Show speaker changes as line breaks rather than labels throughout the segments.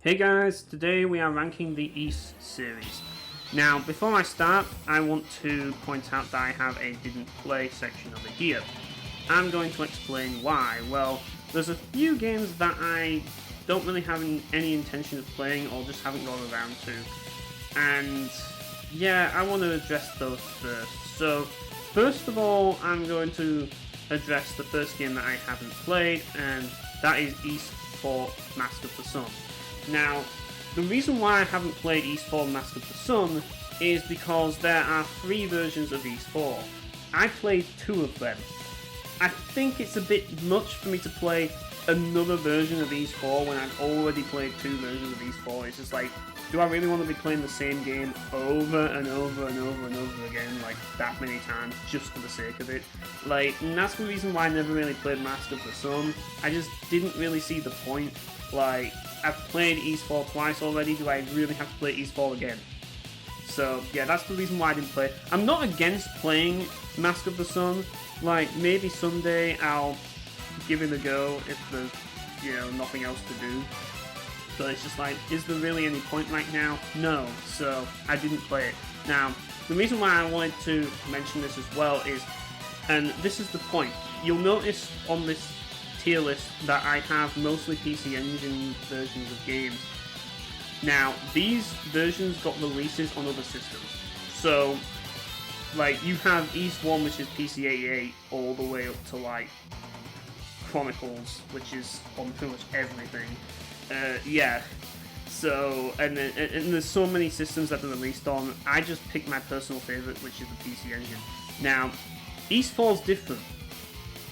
Hey guys, today we are ranking the East series. Now, before I start, I want to point out that I have a didn't play section over here. I'm going to explain why. Well, there's a few games that I don't really have any intention of playing or just haven't gone around to. And yeah, I want to address those first. So, first of all, I'm going to address the first game that I haven't played, and that is East 4 Mask of the Sun. Now, the reason why I haven't played East 4 Mask of the Sun is because there are 3 versions of East 4. I played 2 of them. I think it's a bit much for me to play another version of East 4 when I've already played 2 versions of East 4. It's just like, do I really want to be playing the same game over and over and over and over again, like that many times, just for the sake of it? Like, and that's the reason why I never really played Mask of the Sun. I just didn't really see the point. Like, I've played East 4 twice already, do I really have to play East 4 again? So, yeah, that's the reason why I didn't play. I'm not against playing Mask of the Sun. Like, maybe someday I'll give it a go if there's, nothing else to do. But it's just like, is there really any point right now? No, so I didn't play it. Now, the reason why I wanted to mention this as well is, and this is the point, you'll notice on this tier list that I have mostly PC Engine versions of games. Now, these versions got releases on other systems. So, like, you have East 1, which is PC 88, all the way up to, like, Chronicles, which is on pretty much everything. Yeah. So, and there's so many systems that they're released on. I just picked my personal favorite, which is the PC Engine. Now, East 4 is different,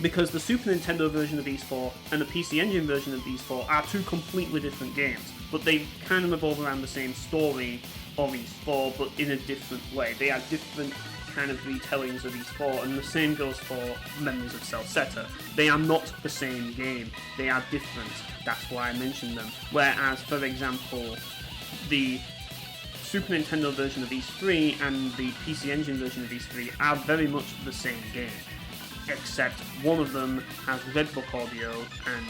because the Super Nintendo version of East 4 and the PC Engine version of East 4 are 2 completely different games, but they kind of revolve around the same story of East 4, but in a different way. They are different kind of retellings of East 4, and the same goes for Memories of Celceta. They are not the same game, they are different, that's why I mentioned them. Whereas, for example, the Super Nintendo version of East 3 and the PC Engine version of East 3 are very much the same game, except one of them has Red Book audio and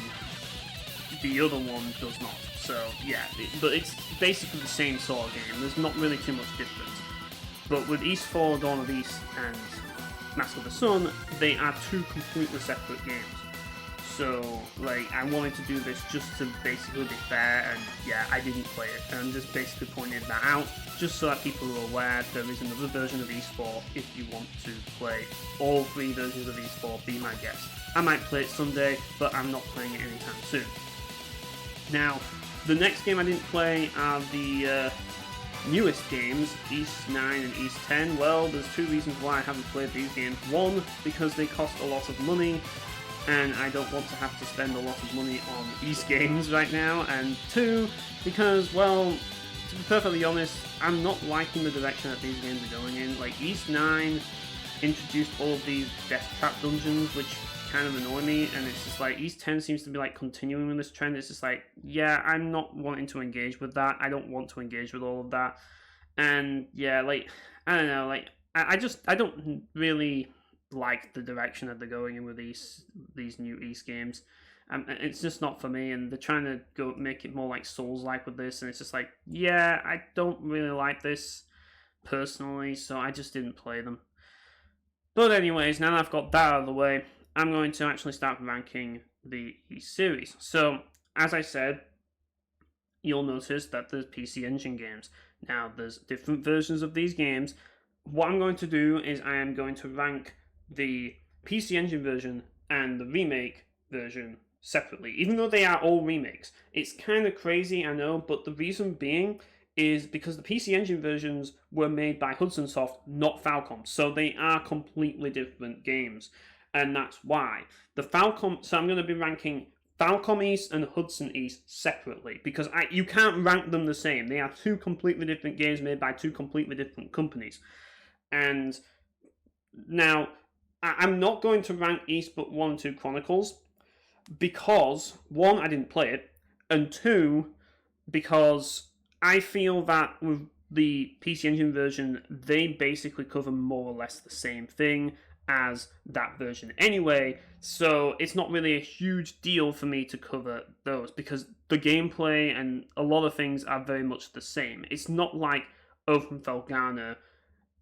the other one does not. So yeah, but it's basically the same sort of game. There's not really too much difference. But with East 4, Dawn of East and Mask of the Sun, they are 2 completely separate games. So, like, I wanted to do this just to basically be fair, and yeah, I didn't play it. And I'm just basically pointing that out, just so that people are aware there is another version of East 4 if you want to play all 3 versions of East 4, be my guest. I might play it someday, but I'm not playing it anytime soon. Now, the next game I didn't play are the newest games, East 9 and East 10. Well, there's 2 reasons why I haven't played these games. 1, because they cost a lot of money, and I don't want to have to spend a lot of money on East games right now, and 2, because, well, to be perfectly honest, I'm not liking the direction that these games are going in. Like, East 9 introduced all of these death trap dungeons, which kind of annoy me, and it's just like, East 10 seems to be like continuing with this trend. It's just like, yeah, I'm not wanting to engage with that. I don't want to engage with all of that. And yeah, like, I don't know, like, I don't really like the direction that they're going in with these new East games. It's just not for me, and they're trying to go make it more like Souls-like with this, and it's just like, yeah, I don't really like this personally, so I just didn't play them. But anyways, now that I've got that out of the way, I'm going to actually start ranking the East series. So, as I said, you'll notice that there's PC Engine games. Now, there's different versions of these games. What I'm going to do is I am going to rank the PC Engine version and the remake version separately, even though they are all remakes. It's kind of crazy, I know, but the reason being is because the PC Engine versions were made by Hudson Soft, not Falcom, so they are completely different games, and that's why. So I'm going to be ranking Falcom East and Hudson East separately, because you can't rank them the same. They are 2 completely different games made by 2 completely different companies. And now, I'm not going to rank East but 1 and 2 Chronicles, because 1, I didn't play it, and 2, because I feel that with the PC Engine version, they basically cover more or less the same thing, as that version anyway, so it's not really a huge deal for me to cover those because the gameplay and a lot of things are very much the same. It's not like Open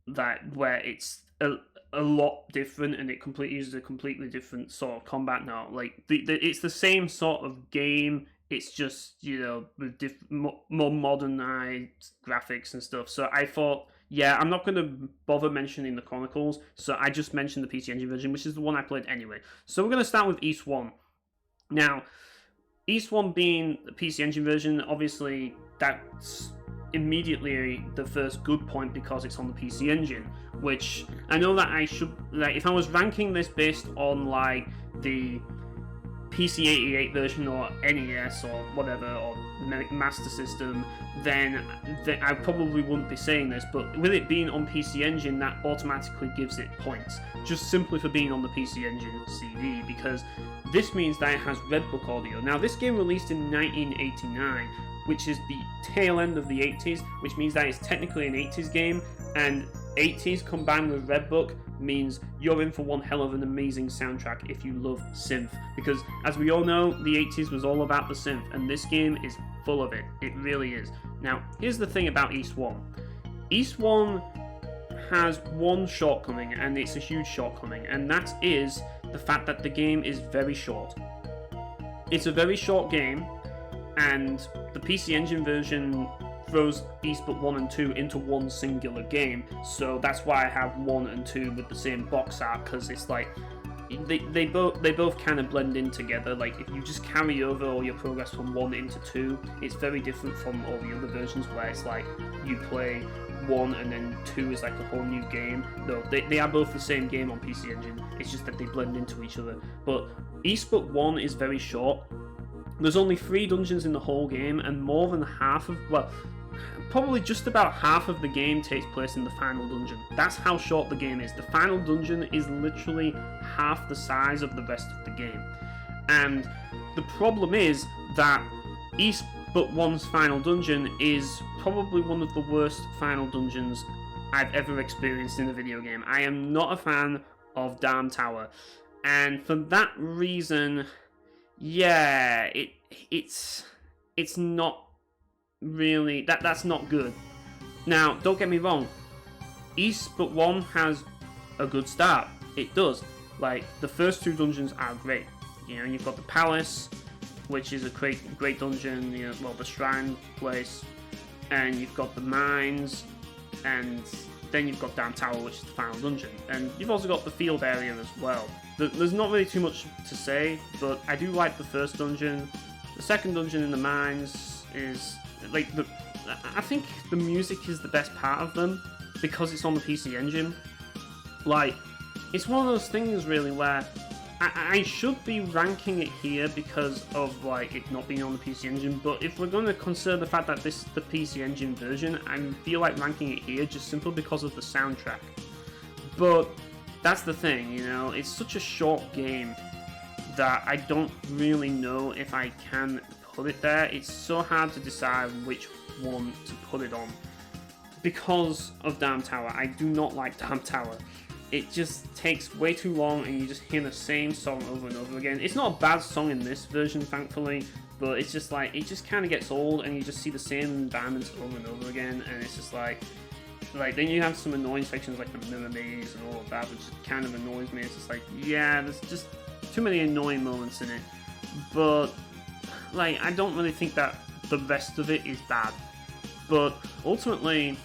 that where it's a lot different and it completely uses a completely different sort of combat. Now, like it's the same sort of game. It's just, you know, with more modernized graphics and stuff. So I thought, yeah, I'm not going to bother mentioning the Chronicles. So I just mentioned the PC Engine version, which is the one I played anyway. So we're going to start with East 1. Now, East 1 being the PC Engine version, obviously that's immediately the first good point because it's on the PC Engine, which I know that I should, like, if I was ranking this based on like the PC-88 version or NES or whatever, or Master System, then I probably wouldn't be saying this, but with it being on PC Engine, that automatically gives it points, just simply for being on the PC Engine CD, because this means that it has Redbook audio. Now, this game released in 1989, which is the tail end of the 80s, which means that it's technically an 80s game, and 80s combined with Redbook means you're in for one hell of an amazing soundtrack if you love synth, because as we all know, the 80s was all about the synth, and this game is full of it. It really is. Now, here's the thing about East 1. East 1 has one shortcoming, and it's a huge shortcoming, and that is the fact that the game is very short. It's a very short game, and the PC Engine version throws East Book 1 and 2 into one singular game, so that's why I have 1 and 2 with the same box art, because it's like they both kind of blend in together. Like, if you just carry over all your progress from 1 into 2, it's very different from all the other versions where it's like you play 1 and then 2 is like a whole new game. No, they are both the same game on PC Engine, it's just that they blend into each other. But East Book 1 is very short. There's only 3 dungeons in the whole game, and more than half of, well, probably just about half of the game takes place in the final dungeon. That's how short the game is. The final dungeon is literally half the size of the rest of the game. And the problem is that East Book 1's final dungeon is probably one of the worst final dungeons I've ever experienced in a video game. I am not a fan of Darm Tower, and for that reason, yeah, it's not really, that's not good. Now, don't get me wrong, East Book 1 has a good start. It does. Like, the first 2 dungeons are great. You know, you've got the palace, which is a great dungeon, you know, well, the shrine place, and you've got the mines, and then you've got Darm Tower, which is the final dungeon, and you've also got the field area as well. There's not really too much to say, but I do like the first dungeon. The second dungeon in the mines is, like, I think the music is the best part of them, because it's on the PC Engine. Like, it's one of those things, really, where I should be ranking it here because of, like, it not being on the PC Engine, but if we're going to consider the fact that this is the PC Engine version, I feel like ranking it here just simply because of the soundtrack. But that's the thing, you know, it's such a short game that I don't really know if I can put it there. It's so hard to decide which one to put it on because of Darm Tower. I do not like Darm Tower. It just takes way too long and you just hear the same song over and over again. It's not a bad song in this version, thankfully, but it's just like, it just kind of gets old and you just see the same environments over and over again, and it's just like then you have some annoying sections like the mirror maze and all of that, which kind of annoys me. It's just like, yeah, there's just too many annoying moments in it, but like, I don't really think that the rest of it is bad. But ultimately,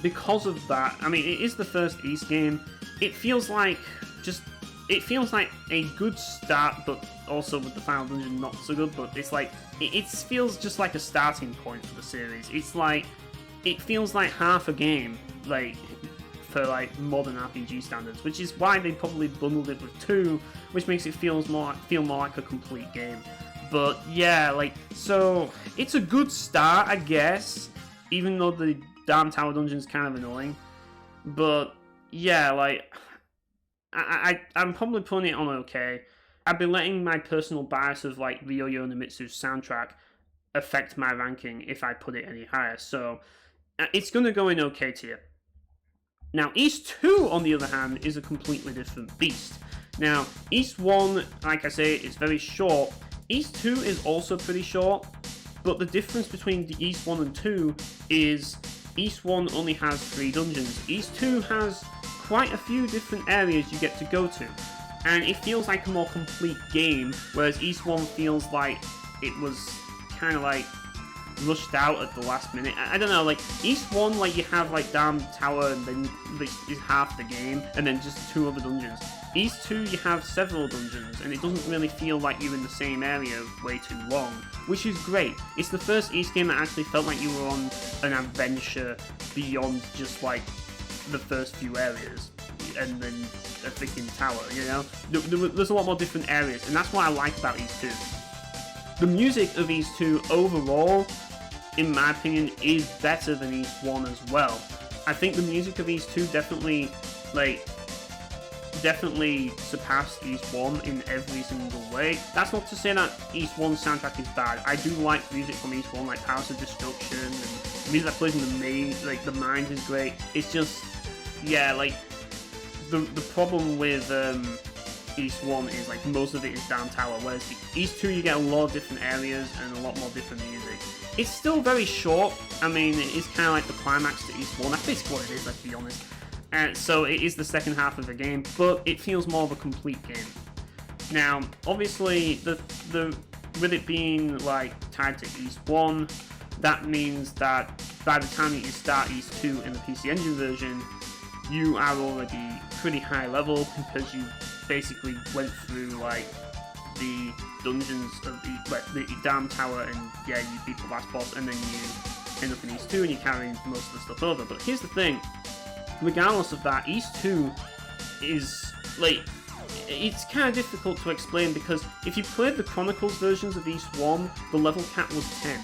because of that, I mean, it is the first East game. It feels like a good start, but also with the final dungeon not so good. But it's like it feels just like a starting point for the series. It's like, it feels like half a game, like, for like modern RPG standards, which is why they probably bundled it with 2, which makes it feel more like a complete game. But yeah, like, so it's a good start, I guess, even though the Darm Tower dungeon is kind of annoying. But yeah, like, I'm probably putting it on okay. I've been letting my personal bias of like Ryo Yonemitsu's soundtrack affect my ranking if I put it any higher. So it's going to go in okay tier. Now, East 2, on the other hand, is a completely different beast. Now, East 1, like I say, is very short. East 2 is also pretty short, but the difference between the East 1 and 2 is East 1 only has 3 dungeons. East 2 has quite a few different areas you get to go to, and it feels like a more complete game, whereas East 1 feels like it was kind of like rushed out at the last minute. I don't know, like East 1, like you have like Dam Tower and then this is half the game, and then just 2 other dungeons. East 2, you have several dungeons, and it doesn't really feel like you're in the same area way too long, which is great. It's the first East game that actually felt like you were on an adventure beyond just like the first few areas and then a freaking tower, you know? There's a lot more different areas, and that's what I like about East 2. The music of East 2 overall, in my opinion, is better than East 1 as well. I think the music of East 2 definitely surpassed East 1 in every single way. That's not to say that East 1's soundtrack is bad. I do like music from East 1, like House of Destruction, and the music that plays in the maze, like the Mines is great. It's just, yeah, like, the problem with East 1 is like most of it is Down Tower, whereas East 2 you get a lot of different areas and a lot more different music. It's still very short. I mean, it is kind of like the climax to East 1. That's basically what it is, let's be honest. And so it is the second half of the game, but it feels more of a complete game. Now, obviously, with it being like tied to East 1, that means that by the time that you start East 2 in the PC Engine version, you are already pretty high level because you basically went through like the dungeons of the Dam Tower, and yeah, you beat the last boss, and then you end up in East 2 and you carry most of the stuff over. But here's the thing, regardless of that, East 2 is like, it's kind of difficult to explain because if you played the Chronicles versions of East 1, the level cap was 10.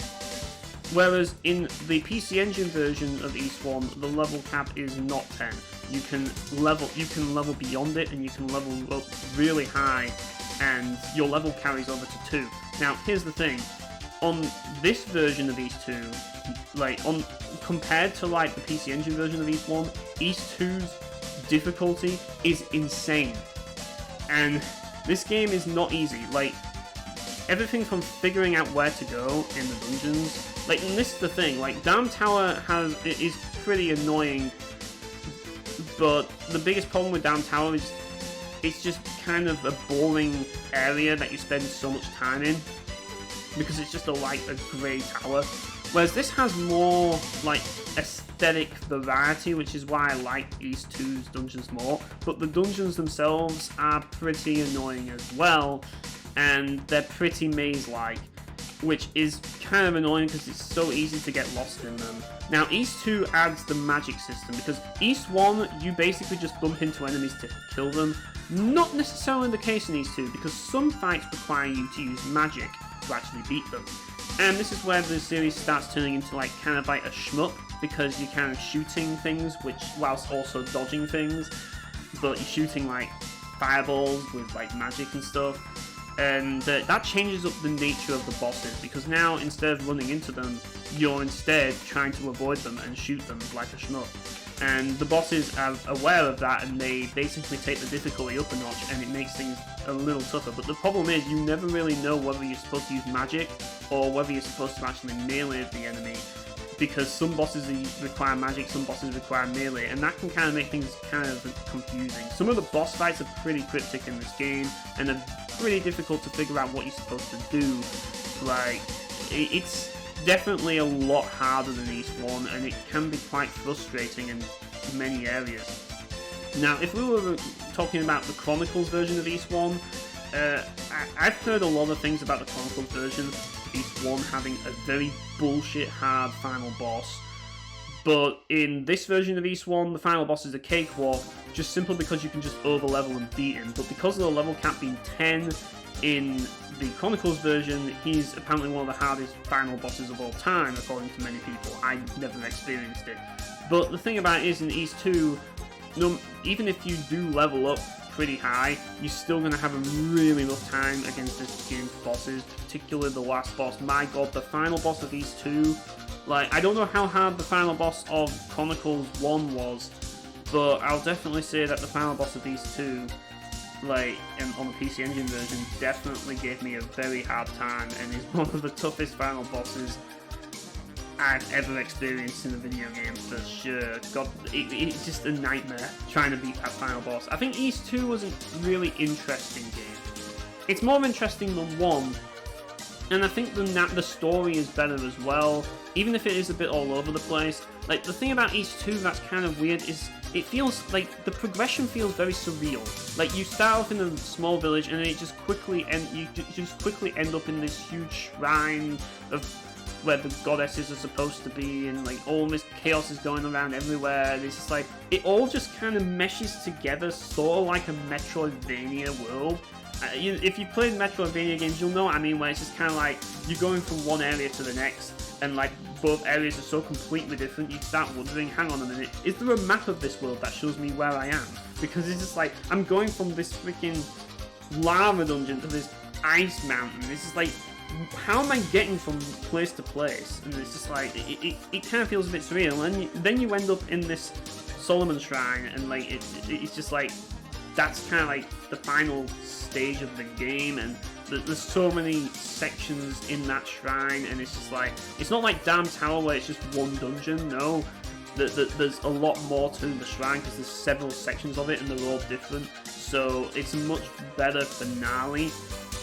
Whereas in the PC Engine version of East 1, the level cap is not 10. You can level beyond it, and you can level up really high, and your level carries over to 2. Now, here's the thing. On this version of East 2, compared to like the PC Engine version of East 1, East 2's difficulty is insane. And this game is not easy. Like, everything from figuring out where to go in the dungeons, like, and this is the thing, like, Dam Tower is pretty annoying, but the biggest problem with Dam Tower is it's just kind of a boring area that you spend so much time in, because it's just a grey tower. Whereas this has more, like, aesthetic variety, which is why I like East 2's dungeons more, but the dungeons themselves are pretty annoying as well, and they're pretty maze-like, which is kind of annoying because it's so easy to get lost in them. Now, East 2 adds the magic system, because East 1, you basically just bump into enemies to kill them. Not necessarily the case in East 2, because some fights require you to use magic to actually beat them. And this is where the series starts turning into like kind of like a shmup, because you're kind of shooting things whilst also dodging things, but you're shooting like fireballs with like magic and stuff. And that changes up the nature of the bosses, because now instead of running into them, you're instead trying to avoid them and shoot them like a shmup. And the bosses are aware of that, and they basically take the difficulty up a notch, and it makes things a little tougher. But the problem is, you never really know whether you're supposed to use magic or whether you're supposed to actually melee the enemy, because some bosses require magic, some bosses require melee, and that can kind of make things kind of confusing. Some of the boss fights are pretty cryptic in this game, and they're pretty difficult to figure out what you're supposed to do. Like, it's definitely a lot harder than East 1, and it can be quite frustrating in many areas. Now, if we were talking about the Chronicles version of East 1, I've heard a lot of things about the Chronicles version of East 1 having a very bullshit hard final boss, but in this version of East 1, the final boss is a cakewalk, just simply because you can just over-level and beat him. But because of the level cap being 10 in the Chronicles version, he's apparently one of the hardest final bosses of all time, according to many people. I never experienced it. But the thing about it is, in East 2, even if you do level up pretty high, you're still going to have a really rough time against this game's bosses, particularly the last boss. My god, the final boss of East 2, like, I don't know how hard the final boss of Chronicles 1 was, but I'll definitely say that the final boss of East 2, like, on the PC Engine version, definitely gave me a very hard time, and is one of the toughest final bosses I've ever experienced in a video game, for sure. God, it's just a nightmare trying to beat that final boss. I think East 2 was a really interesting game. It's more interesting than 1, and I think the story is better as well, even if it is a bit all over the place. Like, the thing about East 2 that's kind of weird is it feels like the progression feels very surreal. Like, you start off in a small village and then it just quickly end up in this huge shrine of where the goddesses are supposed to be, and like all this chaos is going around everywhere. It's just like it all just kind of meshes together, sort of like a Metroidvania world. If you played Metroidvania games, you'll know what I mean, where it's just kind of like you're going from one area to the next, and like both areas are so completely different, you start wondering, hang on a minute, is there a map of this world that shows me where I am? Because it's just like, I'm going from this freaking lava dungeon to this ice mountain. This is like, how am I getting from place to place? And it's just like, it kind of feels a bit surreal. And then you end up in this Solomon Shrine, and like, it's just like, that's kind of like the final stage of the game, and there's so many sections in that shrine, and it's just like, it's not like Damn Tower where it's just one dungeon. No, there's a lot more to the shrine because there's several sections of it and they're all different, so it's a much better finale.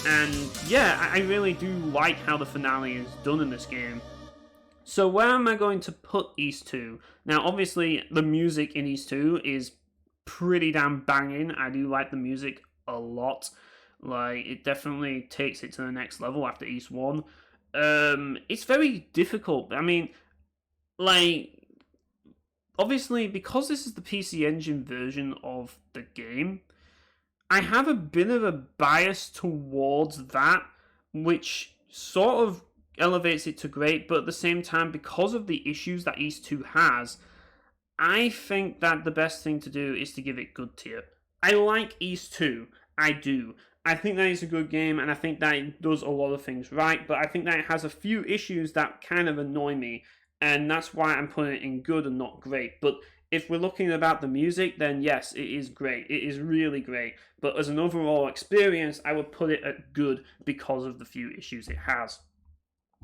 And yeah, I really do like how the finale is done in this game. So where am I going to put East 2? Now obviously the music in East 2 is pretty damn banging. I do like the music a lot. Like, it definitely takes it to the next level after East 1. It's very difficult. I mean, like, obviously, because this is the PC Engine version of the game, I have a bit of a bias towards that, which sort of elevates it to great, but at the same time, because of the issues that East 2 has, I think that the best thing to do is to give it good tier. I like East 2. I do. I think that it's a good game, and I think that it does a lot of things right, but I think that it has a few issues that kind of annoy me, and that's why I'm putting it in good and not great. But if we're looking about the music, then yes, it is great. It is really great. But as an overall experience, I would put it at good because of the few issues it has.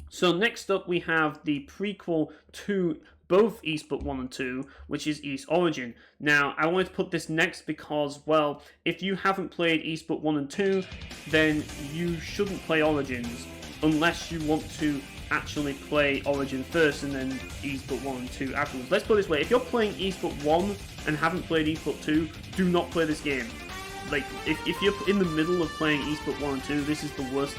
So next up, we have the prequel to both East But 1 and 2, which is East Origin. Now, I wanted to put this next because, well, if you haven't played East But 1 and 2, then you shouldn't play Origins unless you want to actually play Origin first and then East But 1 and 2 afterwards. Let's put it this way, if you're playing East But 1 and haven't played East But 2, do not play this game. Like, if you're in the middle of playing East But 1 and 2, this is the worst.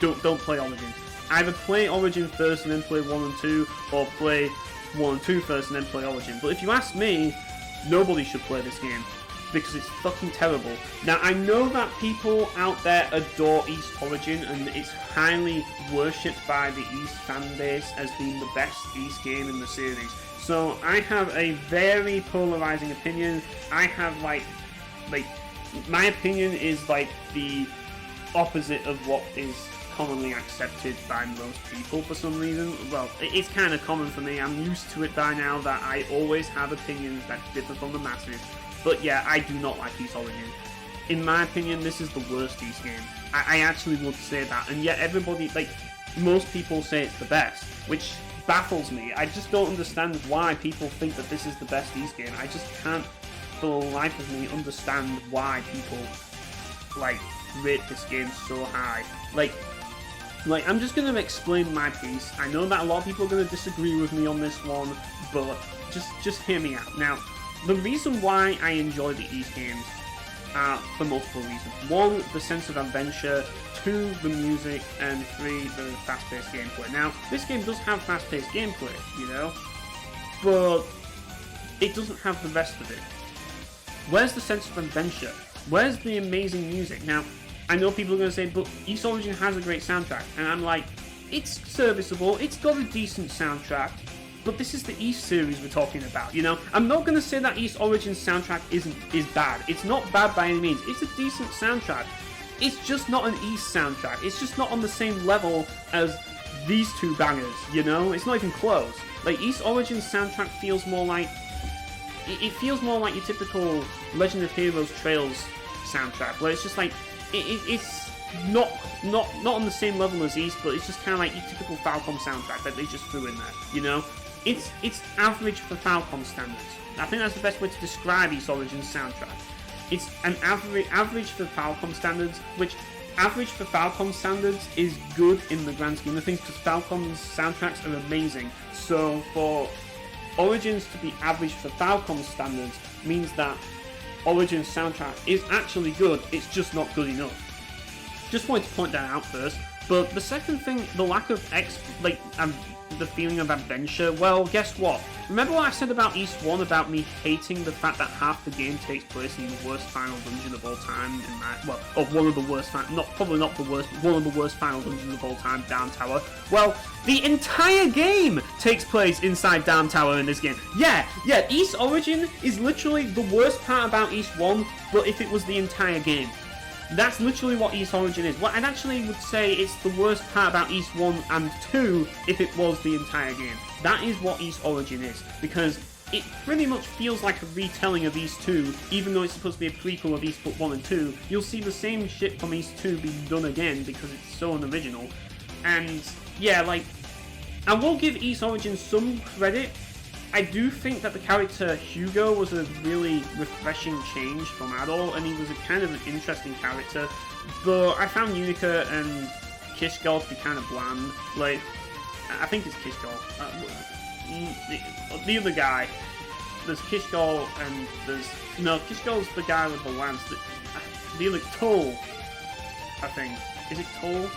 Don't play Origin. Either play Origin first and then play 1 and 2, or play 1 and 2 first and then play Origin. But if you ask me, nobody should play this game because it's fucking terrible. Now, I know that people out there adore East Origin and it's highly worshipped by the East fan base as being the best East game in the series. So I have a very polarizing opinion. I have like my opinion is like the opposite of what is commonly accepted by most people for some reason. Well, it's kind of common for me. I'm used to it by now that I always have opinions that differ from the masses. But yeah, I do not like East Origin. In my opinion, this is the worst East game. I actually would say that. And yet everybody, like, most people say it's the best, which baffles me. I just don't understand why people think that this is the best East game. I just can't, for the life of me, understand why people, like, rate this game so high. Like, I'm just going to explain my piece. I know that a lot of people are going to disagree with me on this one, but just hear me out. Now, the reason why I enjoy the East games are for multiple reasons. 1, the sense of adventure. 2, the music. And 3, the fast-paced gameplay. Now, this game does have fast-paced gameplay, you know, but it doesn't have the rest of it. Where's the sense of adventure? Where's the amazing music? Now, I know people are going to say, but East Origin has a great soundtrack. And I'm like, it's serviceable, it's got a decent soundtrack, but this is the East series we're talking about, you know? I'm not going to say that East Origin's soundtrack is bad. It's not bad by any means. It's a decent soundtrack. It's just not an East soundtrack. It's just not on the same level as these two bangers, you know? It's not even close. Like, East Origin's soundtrack feels more like it feels more like your typical Legend of Heroes Trails soundtrack, where it's just like it's not on the same level as East, but it's just kind of like your typical Falcom soundtrack that they just threw in there. You know, it's average for Falcom standards. I think that's the best way to describe East Origin's soundtrack. It's an average for Falcom standards, which average for Falcom standards is good in the grand scheme of things, because Falcom's soundtracks are amazing. So for Origins to be average for Falcom standards means that Origins soundtrack is actually good, it's just not good enough. Just wanted to point that out first. But the second thing, the lack of the feeling of adventure, well, guess what? Remember what I said about East 1 about me hating the fact that half the game takes place in the worst final dungeon of all time, one of the worst, probably not the worst, but one of the worst final dungeons of all time, Down Tower. Well, the entire game takes place inside Down Tower in this game. Yeah, East Origin is literally the worst part about East 1, but if it was the entire game. That's literally what East Origin is. Well, I'd actually would say it's the worst part about East 1 and 2 if it was the entire game. That is what East Origin is, because it pretty much feels like a retelling of East 2, even though it's supposed to be a prequel of East 1 and 2. You'll see the same shit from East 2 being done again because it's so unoriginal. And yeah, like, I will give East Origin some credit. I do think that the character Hugo was a really refreshing change from Adol, and he was a kind of an interesting character. But I found Unica and Kishgol to be kind of bland. Like, I think it's Kishgol. The other guy. There's Kishgol and there's... No, Kishgol's the guy with the lance. The other... Toll, I think. Is it Toll?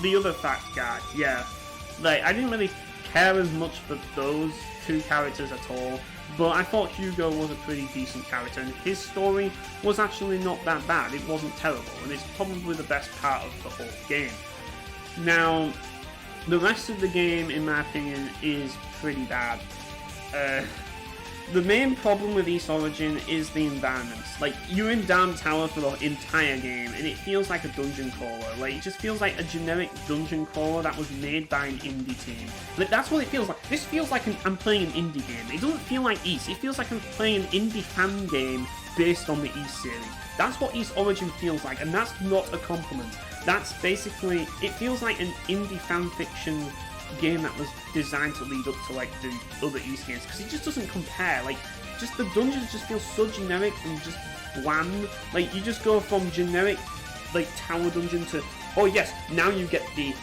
The other fat guy, yeah. Like, I didn't really care as much for those two characters at all, but I thought Hugo was a pretty decent character, and his story was actually not that bad. It wasn't terrible, and it's probably the best part of the whole game. Now, the rest of the game, in my opinion, is pretty bad. The main problem with East Origin is the environments. Like, you're in Down Tower for the entire game, and it feels like a dungeon crawler. Like, it just feels like a generic dungeon crawler that was made by an indie team. Like, that's what it feels like. This feels like I'm playing an indie game. It doesn't feel like East. It feels like I'm playing an indie fan game based on the East series. That's what East Origin feels like, and that's not a compliment. That's basically... It feels like an indie fanfiction game that was designed to lead up to like the other East games, because it just doesn't compare. Like, just the dungeons just feel so generic and just bland. Like, you just go from generic like tower dungeon to, oh yes, now you get the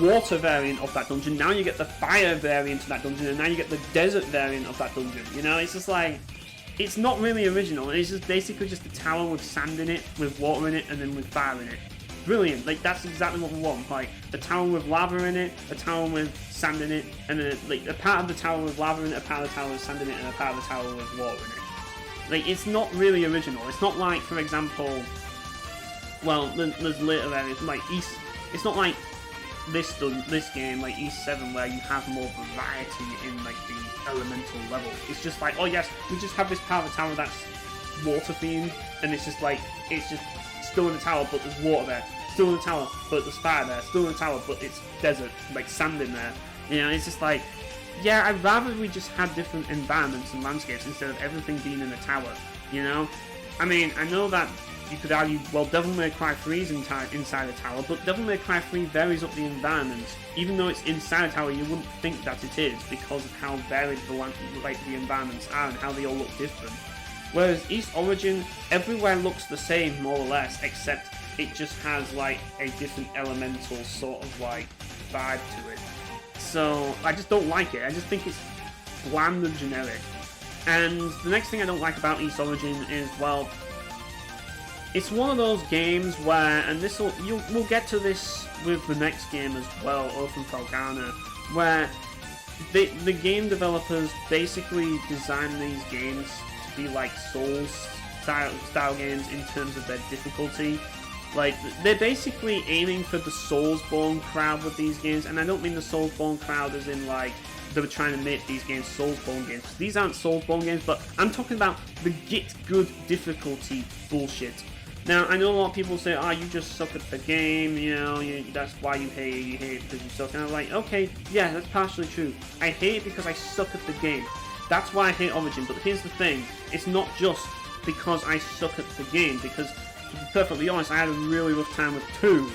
water variant of that dungeon, now you get the fire variant of that dungeon, and now you get the desert variant of that dungeon. You know, it's just like, it's not really original. It's just basically just a tower with sand in it, with water in it, and then with fire in it. Brilliant. Like, that's exactly what we want. Like, a tower with lava in it, a tower with sand in it, and then like a part of the tower with lava in it, a part of the tower with sand in it, and a part of the tower with water in it. Like, it's not really original. It's not like, for example, well, there's later areas like East. It's not like this game, like East 7, where you have more variety in like the elemental level. It's just like, oh yes, we just have this part of the tower that's water themed, and it's just like, it's just still in the tower, but there's water there. Still in the tower, but there's fire there. Still in the tower, but it's desert, like sand in there. You know, it's just like, yeah, I'd rather we just had different environments and landscapes instead of everything being in a tower. You know, I mean, I know that you could argue, well, Devil May Cry 3 is inside a tower, but Devil May Cry 3 varies up the environments. Even though it's inside a tower, you wouldn't think that it is, because of how varied the environments are and how they all look different. Whereas East Origin, everywhere looks the same, more or less, except it just has like a different elemental sort of like vibe to it. So I just don't like it. I just think it's bland and generic. And the next thing I don't like about East Origin is, well, it's one of those games where, and we'll get to this with the next game as well, Oath and Felghana, where the game developers basically design these games to be like Souls style games in terms of their difficulty. Like, they're basically aiming for the Soulsborne crowd with these games, and I don't mean the Soulsborne crowd as in like they were trying to make these games Soulsborne games. These aren't Soulsborne games, but I'm talking about the get good difficulty bullshit. Now, I know a lot of people say, oh, you just suck at the game, you know, that's why you hate it because you suck. And I'm like, okay, yeah, that's partially true. I hate it because I suck at the game. that's why I hate Origin. But here's the thing, it's not just because I suck at the game, because to be perfectly honest, I had a really rough time with 2,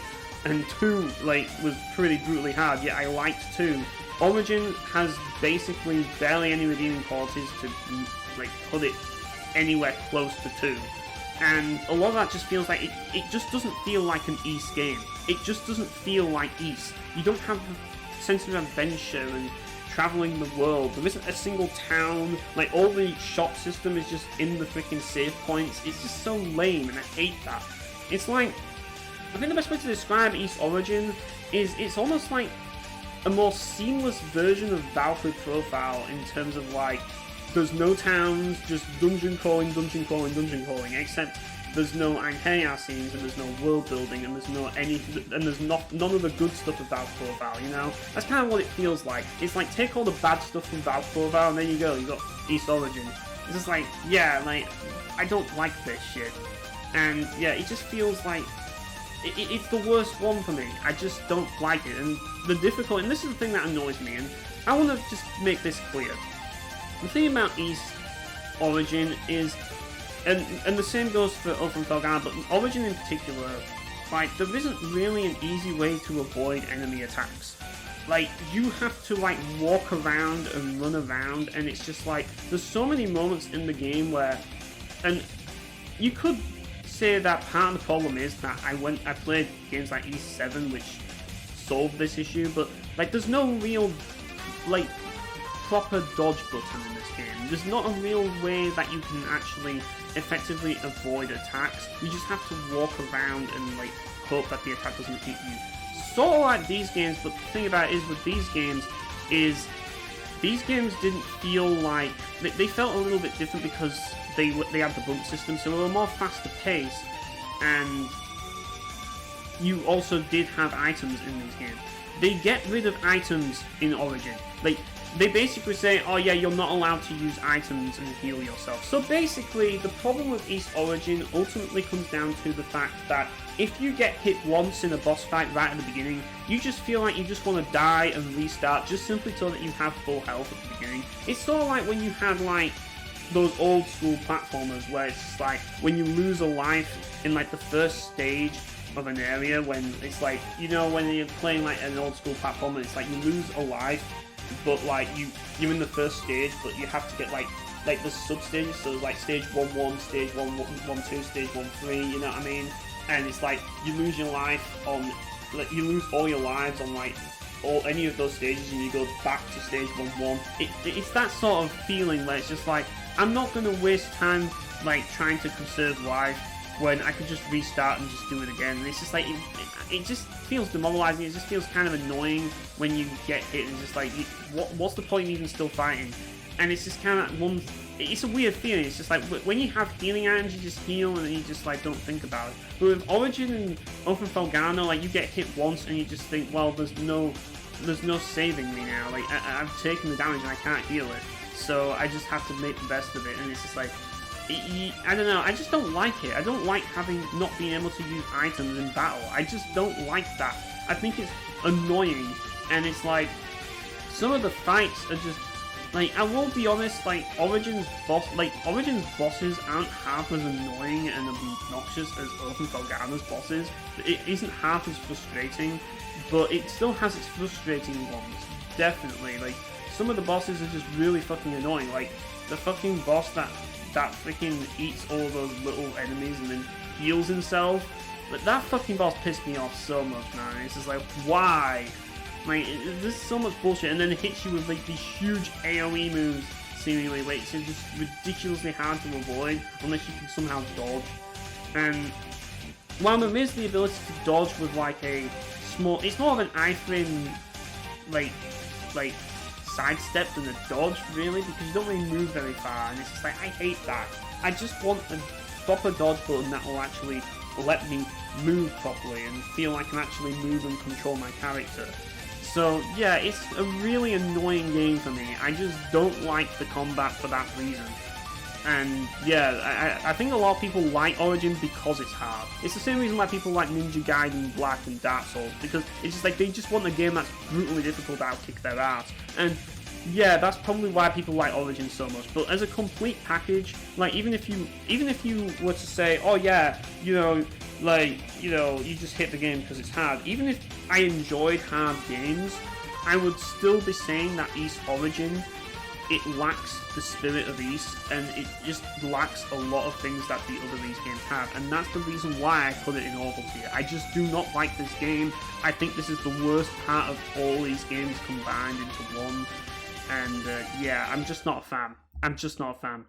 and 2 like was pretty brutally hard, yet I liked 2. Origin has basically barely any redeeming qualities to like put it anywhere close to 2. And a lot of that just feels like it just doesn't feel like an Ys game. It just doesn't feel like Ys. You don't have the sense of adventure and traveling the world. There isn't a single town. Like, all the shop system is just in the freaking save points. It's just so lame, and I hate that. It's like, I think the best way to describe Ys Origin is it's almost like a more seamless version of Valkyrie Profile in terms of like, there's no towns, just dungeon crawling, except there's no Anhea scenes, and there's no world building, and there's none of the good stuff of Valkyrie Profile, you know? That's kind of what it feels like. It's like, take all the bad stuff from Valkyrie Profile, and there you go, you got Ys Origin. It's just like, yeah, like, I don't like this shit. And yeah, it just feels like it's the worst one for me. I just don't like it, and the difficulty, and this is the thing that annoys me, and I want to just make this clear. The thing about Ys Origin is, and the same goes for Open Felghana, but Origin in particular, like, there isn't really an easy way to avoid enemy attacks. Like, you have to, like, walk around and run around, and it's just like, there's so many moments in the game where, and you could say that part of the problem is that I played games like Ys 7, which solved this issue, but, like, there's no real, like, proper dodge button in this game. There's not a real way that you can actually effectively avoid attacks. You just have to walk around and like hope that the attack doesn't hit you. Sort of like these games, but the thing about it is with these games didn't feel like they felt a little bit different because they had the bump system, so they were more faster paced, and you also did have items in these games. They get rid of items in Origin. Like, they basically say, oh yeah, you're not allowed to use items and heal yourself. So basically, the problem with Ys Origin ultimately comes down to the fact that if you get hit once in a boss fight right at the beginning, you just feel like you just want to die and restart just simply so that you have full health at the beginning. It's sort of like when you had like those old school platformers where it's just like when you lose a life in like the first stage of an area, when it's like, you know, when you're playing like an old school platformer, it's like you lose a life, but like you're in the first stage, but you have to get like the sub stages, so like stage 1-1, stage 1-1-2, stage 1-3, you know what I mean? And it's like you lose your life on, like, you lose all your lives on like any of those stages, and you go back to stage 1-1. It's that sort of feeling where it's just like, I'm not going to waste time like trying to conserve life when I could just restart and just do it again. And it's just like, it just feels demoralizing. It just feels kind of annoying when you get hit, and just like, what's the point in even still fighting? And it's just kind of it's a weird feeling. It's just like, when you have healing items, you just heal and you just like don't think about it. But with Origin and Open Felghana, like, you get hit once and you just think, well, there's no saving me now. Like, I've taken the damage and I can't heal it, so I just have to make the best of it. And it's just like, I don't know, I just don't like it. I don't like not being able to use items in battle. I just don't like that. I think it's annoying, and it's like, some of the fights are just, like, I will be honest, like, Origin's bosses aren't half as annoying and obnoxious as Open Felghana's bosses. It isn't half as frustrating, but it still has its frustrating ones, definitely. Like, some of the bosses are just really fucking annoying. Like, the fucking boss that freaking eats all those little enemies and then heals himself. But that fucking boss pissed me off so much, man. It's just like, why? Like, there's so much bullshit, and then it hits you with like these huge AoE moves, seemingly. Like, it's just ridiculously hard to avoid unless you can somehow dodge. And while there is the ability to dodge with like a small, it's more of an iframe like sidestep than a dodge, really, because you don't really move very far, and it's just like, I hate that. I just want a proper dodge button that will actually let me move properly and feel like I can actually move and control my character. So yeah, it's a really annoying game for me. I just don't like the combat for that reason. And yeah, I think a lot of people like Origin because it's hard. It's the same reason why people like Ninja Gaiden Black and Dark Souls, because it's just like, they just want a game that's brutally difficult that'll kick their ass. And yeah, that's probably why people like Origins so much. But as a complete package, like even if you were to say, oh yeah, you know, like, you know, you just hit the game because it's hard. Even if I enjoyed hard games, I would still be saying that East Origin, it lacks the spirit of East, and it just lacks a lot of things that the other East games have, and that's the reason why I put it in Orbital tier. I just do not like this game. I think this is the worst part of all these games combined into one, and yeah, I'm just not a fan. I'm just not a fan.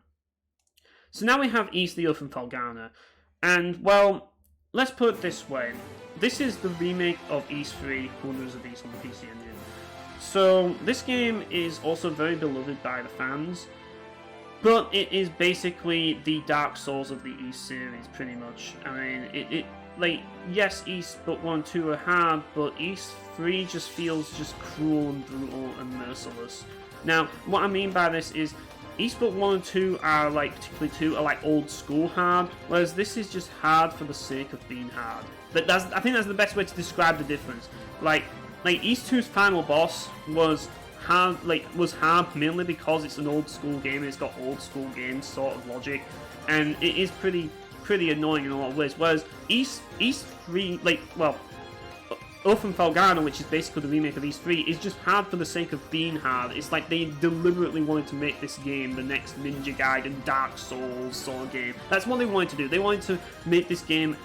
So now we have East the Earth and Felghana, and well, let's put it this way. This is the remake of East 3, Wonders of East on the PC Engine. So this game is also very beloved by the fans, but it is basically the Dark Souls of the East series, pretty much. I mean, it like, yes, East Book 1 and 2 are hard, but East 3 just feels just cruel and brutal and merciless. Now, what I mean by this is, East Book 1 and 2 are, like, particularly 2, are like old school hard, whereas this is just hard for the sake of being hard. I think that's the best way to describe the difference. Like East 2's final boss was hard, mainly because it's an old school game and it's got old school game sort of logic, and it is pretty annoying in a lot of ways. Whereas East 3, Earth and Felghana, which is basically the remake of East 3, is just hard for the sake of being hard. It's like they deliberately wanted to make this game the next Ninja Gaiden, Dark Souls sort of game. That's what they wanted to do. They wanted to make this game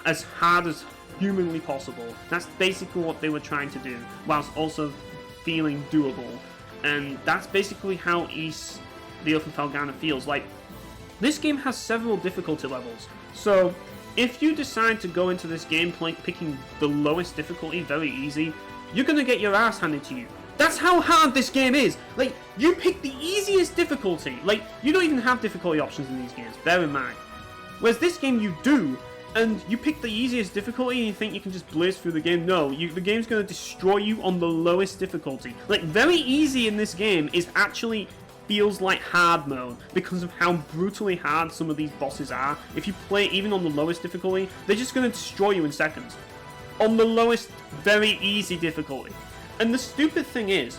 as hard as humanly possible. That's basically what they were trying to do, whilst also feeling doable. And that's basically how East the Earth and Felghana feels. Like, this game has several difficulty levels. So, if you decide to go into this game picking the lowest difficulty, very easy, you're gonna get your ass handed to you. That's how hard this game is! Like, you pick the easiest difficulty. Like, you don't even have difficulty options in these games, bear in mind. Whereas this game you do, and you pick the easiest difficulty and you think you can just blaze through the game. No, the game's going to destroy you on the lowest difficulty. Like, very easy in this game is actually feels like hard mode because of how brutally hard some of these bosses are. If you play even on the lowest difficulty, they're just going to destroy you in seconds. On the lowest, very easy difficulty. And the stupid thing is,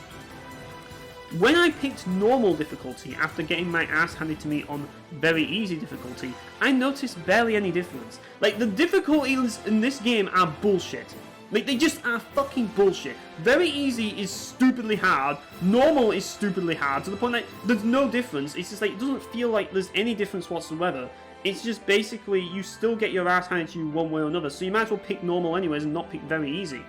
when I picked normal difficulty after getting my ass handed to me on very easy difficulty, I noticed barely any difference. Like, the difficulties in this game are bullshit. Like, they just are fucking bullshit. Very easy is stupidly hard, normal is stupidly hard, to the point that there's no difference. It's just like, it doesn't feel like there's any difference whatsoever. It's just basically, you still get your ass handed to you one way or another, so you might as well pick normal anyways and not pick very easy.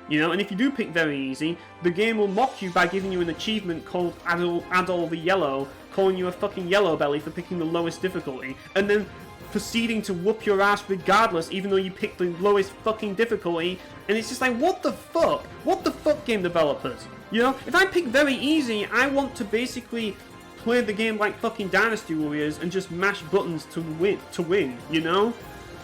You know, and if you do pick very easy, the game will mock you by giving you an achievement called Adol the Yellow, calling you a fucking yellow belly for picking the lowest difficulty, and then proceeding to whoop your ass regardless, even though you picked the lowest fucking difficulty. And it's just like, what the fuck? What the fuck, game developers? You know, if I pick very easy, I want to basically play the game like fucking Dynasty Warriors and just mash buttons to win, you know?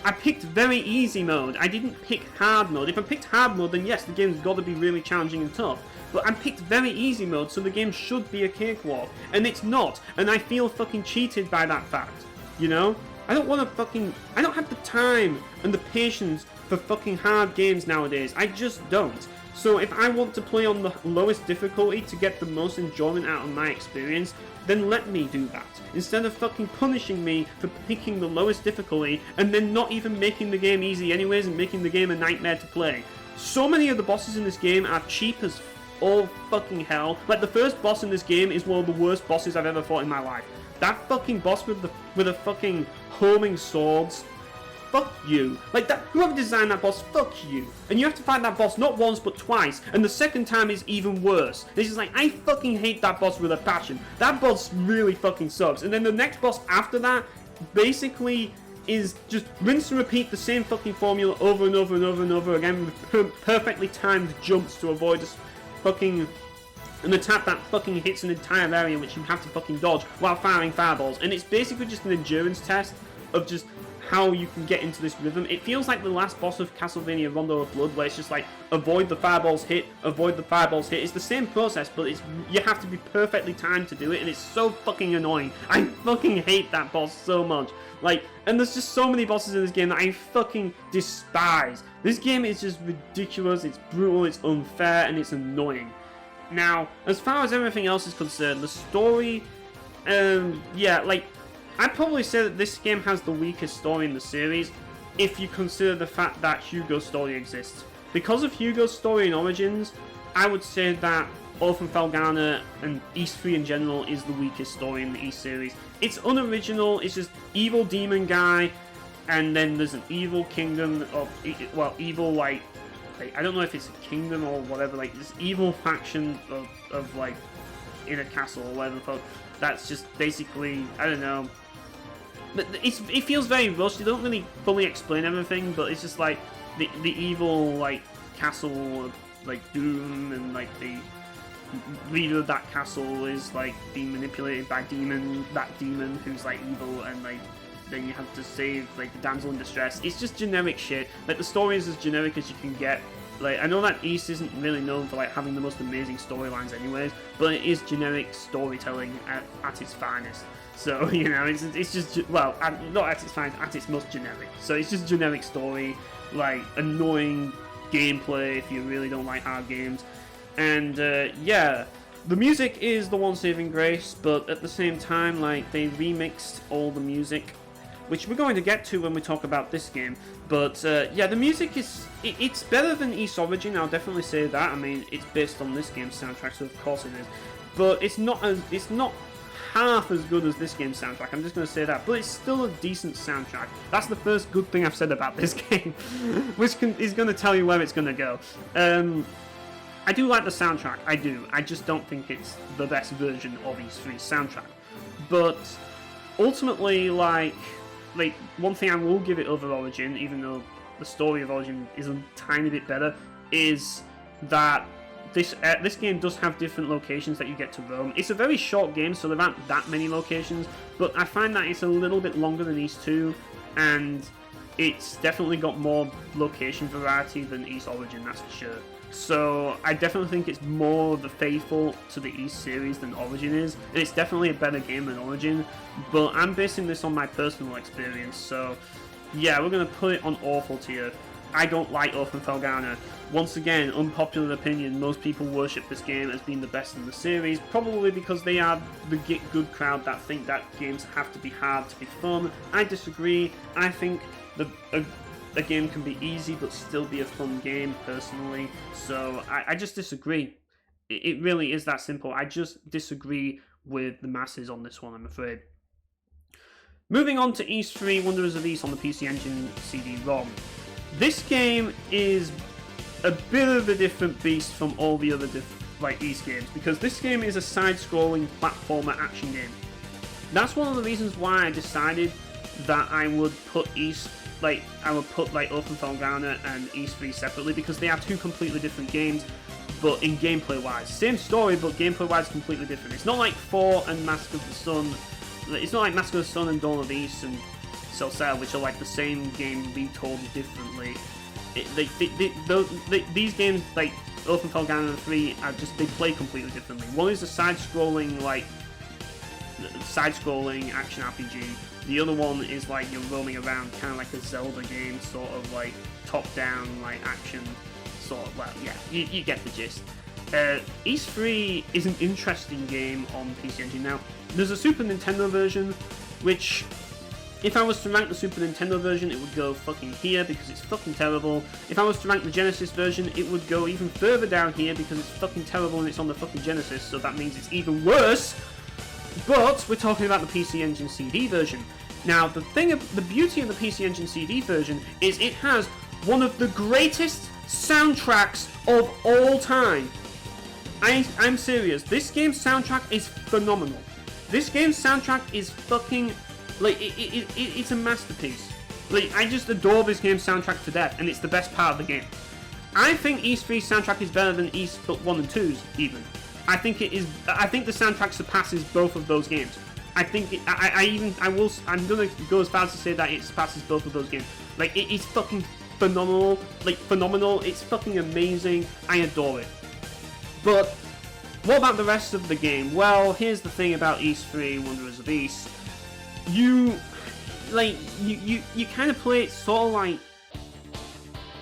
I picked very easy mode. I didn't pick hard mode. If I picked hard mode, then yes, the game's got to be really challenging and tough. But I picked very easy mode, so the game should be a cakewalk. And it's not. And I feel fucking cheated by that fact. You know? I don't have the time and the patience for fucking hard games nowadays. I just don't. So if I want to play on the lowest difficulty to get the most enjoyment out of my experience, then let me do that. Instead of fucking punishing me for picking the lowest difficulty and then not even making the game easy anyways and making the game a nightmare to play. So many of the bosses in this game are cheap as all fucking hell. Like, the first boss in this game is one of the worst bosses I've ever fought in my life. That fucking boss with the fucking homing swords. Fuck you. Like, that, whoever designed that boss, fuck you. And you have to fight that boss not once but twice, and the second time is even worse. This is like, I fucking hate that boss with a passion. That boss really fucking sucks. And then the next boss after that basically is just rinse and repeat the same fucking formula over and over and over and over again with perfectly timed jumps to avoid this fucking an attack that fucking hits an entire area which you have to fucking dodge while firing fireballs. And it's basically just an endurance test of just how you can get into this rhythm. It feels like the last boss of Castlevania Rondo of Blood, where it's just like, avoid the fireballs hit, avoid the fireballs hit. It's the same process, but you have to be perfectly timed to do it, and it's so fucking annoying. I fucking hate that boss so much. Like, and there's just so many bosses in this game that I fucking despise. This game is just ridiculous, it's brutal, it's unfair, and it's annoying. Now, as far as everything else is concerned, the story, yeah, like, I'd probably say that this game has the weakest story in the series, if you consider the fact that Hugo's story exists. Because of Hugo's story in Origins, I would say that Orphan Felghana and Ys 3 in general is the weakest story in the Ys series. It's unoriginal, it's just evil demon guy, and then there's an evil kingdom of, well, evil, like I don't know if it's a kingdom or whatever, like this evil faction of like, in a castle or whatever, that's just basically, I don't know. It feels very rushed. They don't really fully explain everything, but it's just like the evil like castle of like doom, and like the leader of that castle is like being manipulated by that demon who's like evil, and like then you have to save like the damsel in distress. It's just generic shit. Like the story is as generic as you can get. Like, I know that Ys isn't really known for like having the most amazing storylines anyways, but it is generic storytelling at its finest. So, you know, it's just, well, not at its finest, at its most generic. So it's just generic story, like annoying gameplay if you really don't like hard games. And yeah, the music is the one saving grace, but at the same time, like, they remixed all the music, which we're going to get to when we talk about this game. But yeah, the music is, it's better than Ys Origin, I'll definitely say that. I mean, it's based on this game's soundtrack, so of course it is. But it's not half as good as this game's soundtrack, I'm just going to say that. But it's still a decent soundtrack. That's the first good thing I've said about this game, which is going to tell you where it's going to go. I do like the soundtrack, I do. I just don't think it's the best version of Ys 3's soundtrack. But ultimately, like one thing I will give it over Origin, even though the story of Origin is a tiny bit better, is that this game does have different locations that you get to roam. It's a very short game, so there aren't that many locations, but I find that it's a little bit longer than Ys 2, and it's definitely got more location variety than Ys Origin, that's for sure. So I definitely think it's more faithful to the Ys series than Origin is, and it's definitely a better game than Origin, but I'm basing this on my personal experience, so yeah, we're going to put it on awful tier. I don't like Orphan Felghana. Once again, unpopular opinion, most people worship this game as being the best in the series, probably because they are the good crowd that think that games have to be hard to be fun. I disagree. I think a game can be easy but still be a fun game, personally. So I just disagree. It really is that simple. I just disagree with the masses on this one, I'm afraid. Moving on to Ys 3 Wanderers of Ys on the PC Engine CD-ROM. This game is a bit of a different beast from all the other Ys games, because this game is a side-scrolling platformer action game. That's one of the reasons why I decided that I would put Orphan Felghana and Ys 3 separately, because they are two completely different games, but in gameplay-wise. Same story, but gameplay-wise completely different. It's not like 4 and Mask of the Sun. It's not like Mask of the Sun and Dawn of Ys and Celcel, which are like the same game retold differently. These games, like Orphan Felghana and 3, they play completely differently. One is a side-scrolling action RPG. The other one is like you're roaming around, kind of like a Zelda game, sort of like top-down, like action, sort of. Well, yeah, you get the gist. Ys 3 is an interesting game on PC Engine. Now, there's a Super Nintendo version, which, if I was to rank the Super Nintendo version, it would go fucking here because it's fucking terrible. If I was to rank the Genesis version, it would go even further down here because it's fucking terrible and it's on the fucking Genesis, so that means it's even worse. But we're talking about the PC Engine CD version. Now, the beauty of the PC Engine CD version is it has one of the greatest soundtracks of all time. I'm serious. This game's soundtrack is phenomenal. This game's soundtrack is fucking, like, it's a masterpiece. Like, I just adore this game's soundtrack to death, and it's the best part of the game. I think Ys 3's soundtrack is better than Ys 1 and 2's, even. I think it is. I think the soundtrack surpasses both of those games. I think I'm gonna go as far as to say that it surpasses both of those games. Like, it is fucking phenomenal. Like, phenomenal. It's fucking amazing. I adore it. But what about the rest of the game? Well, here's the thing about Ys 3 Wanderers of Ys. You kind of play it sort of like,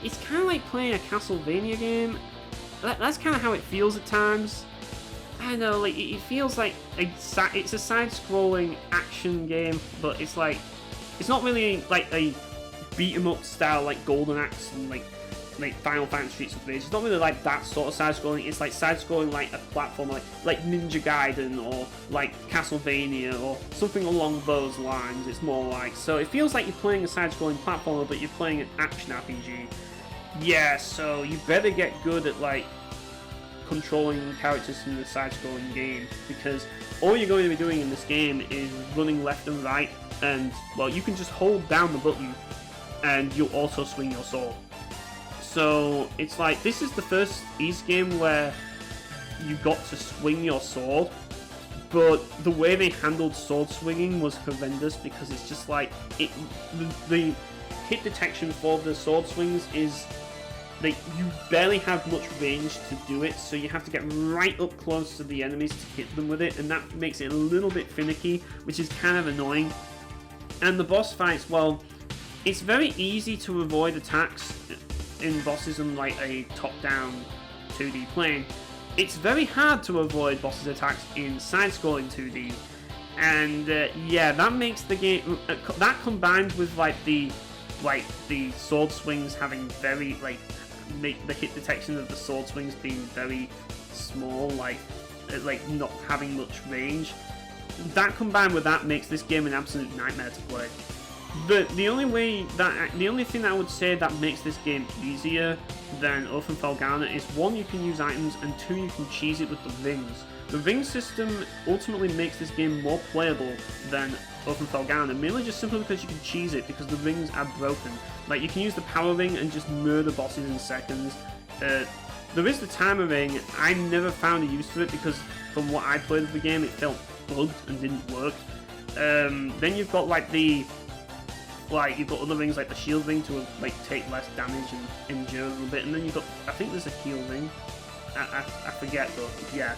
it's kind of like playing a Castlevania game. That's kind of how it feels at times. I don't know, like it feels like it's a side-scrolling action game, but it's like it's not really like a beat 'em up style like Golden Axe and like Final Fantasy Streets of Rage. It's not really like that sort of side-scrolling. It's like side-scrolling like a platform like Ninja Gaiden or like Castlevania or something along those lines. It's more like, so it feels like you're playing a side-scrolling platformer, but you're playing an action RPG. Yeah, so you better get good at like controlling characters in the side-scrolling game, because all you're going to be doing in this game is running left and right, and well, you can just hold down the button and you'll also swing your sword. So it's like, this is the first Ys game where you got to swing your sword, but the way they handled sword swinging was horrendous, because it's just like the hit detection for the sword swings is like you barely have much range to do it, so you have to get right up close to the enemies to hit them with it, and that makes it a little bit finicky, which is kind of annoying. And the boss fights, well, it's very easy to avoid attacks in bosses on like a top-down 2D plane. It's very hard to avoid bosses' attacks in side-scrolling 2D, and yeah, that makes the game that combined with like the sword swings having very make the hit detection of the sword swings being very small, like not having much range. That combined with that makes this game an absolute nightmare to play. The only thing that I would say that makes this game easier than Oath and Felghana is, one, you can use items, and two, you can cheese it with the rings. The ring system ultimately makes this game more playable than Oath and Felghana, mainly just simply because you can cheese it, because the rings are broken. Like, you can use the power ring and just murder bosses in seconds. There is the timer ring. I never found a use for it, because from what I played of the game, it felt bugged and didn't work. Then you've got you've got other rings like the shield ring to take less damage and endure a little bit, and then you've got, I think there's a heal ring. I forget, but yeah.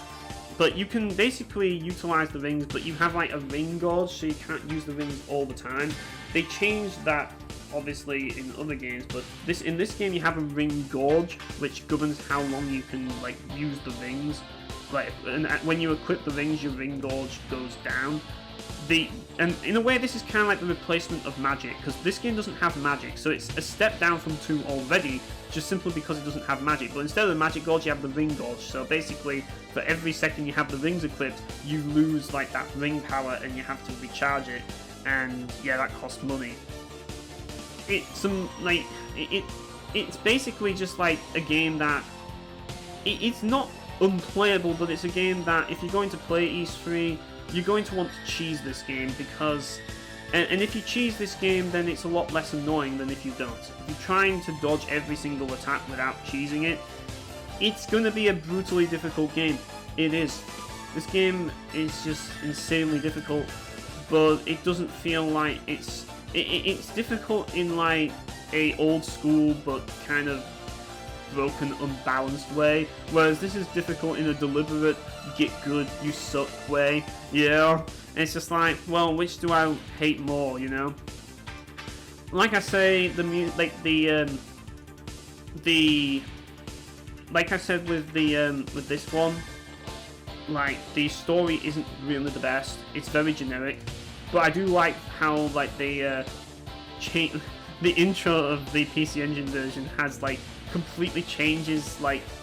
But you can basically utilize the rings, but you have like a ring gauge, so you can't use the rings all the time. They changed that obviously in other games, but in this game you have a ring gauge, which governs how long you can use the rings. And when you equip the rings, your ring gauge goes down. And in a way, this is kind of like the replacement of magic, because this game doesn't have magic, so it's a step down from 2 already, just simply because it doesn't have magic. But instead of the magic gauge, you have the ring gauge, so basically, for every second you have the rings equipped, you lose that ring power, and you have to recharge it, and yeah, that costs money. It's basically just like a game that, it's not unplayable, but it's a game that if you're going to play Ys 3, you're going to want to cheese this game, because and if you cheese this game, then it's a lot less annoying than if you don't. If you're trying to dodge every single attack without cheesing it, it's going to be a brutally difficult game. It is. This game is just insanely difficult, but it doesn't feel like it's difficult in a old school but kind of broken, unbalanced way, whereas this is difficult in a deliberate, get good, you suck way. Yeah, and it's just like, well, which do I hate more, you know? Like I say, like I said with this one, the story isn't really the best. It's very generic, but I do like how they change the intro of the PC Engine version has completely changes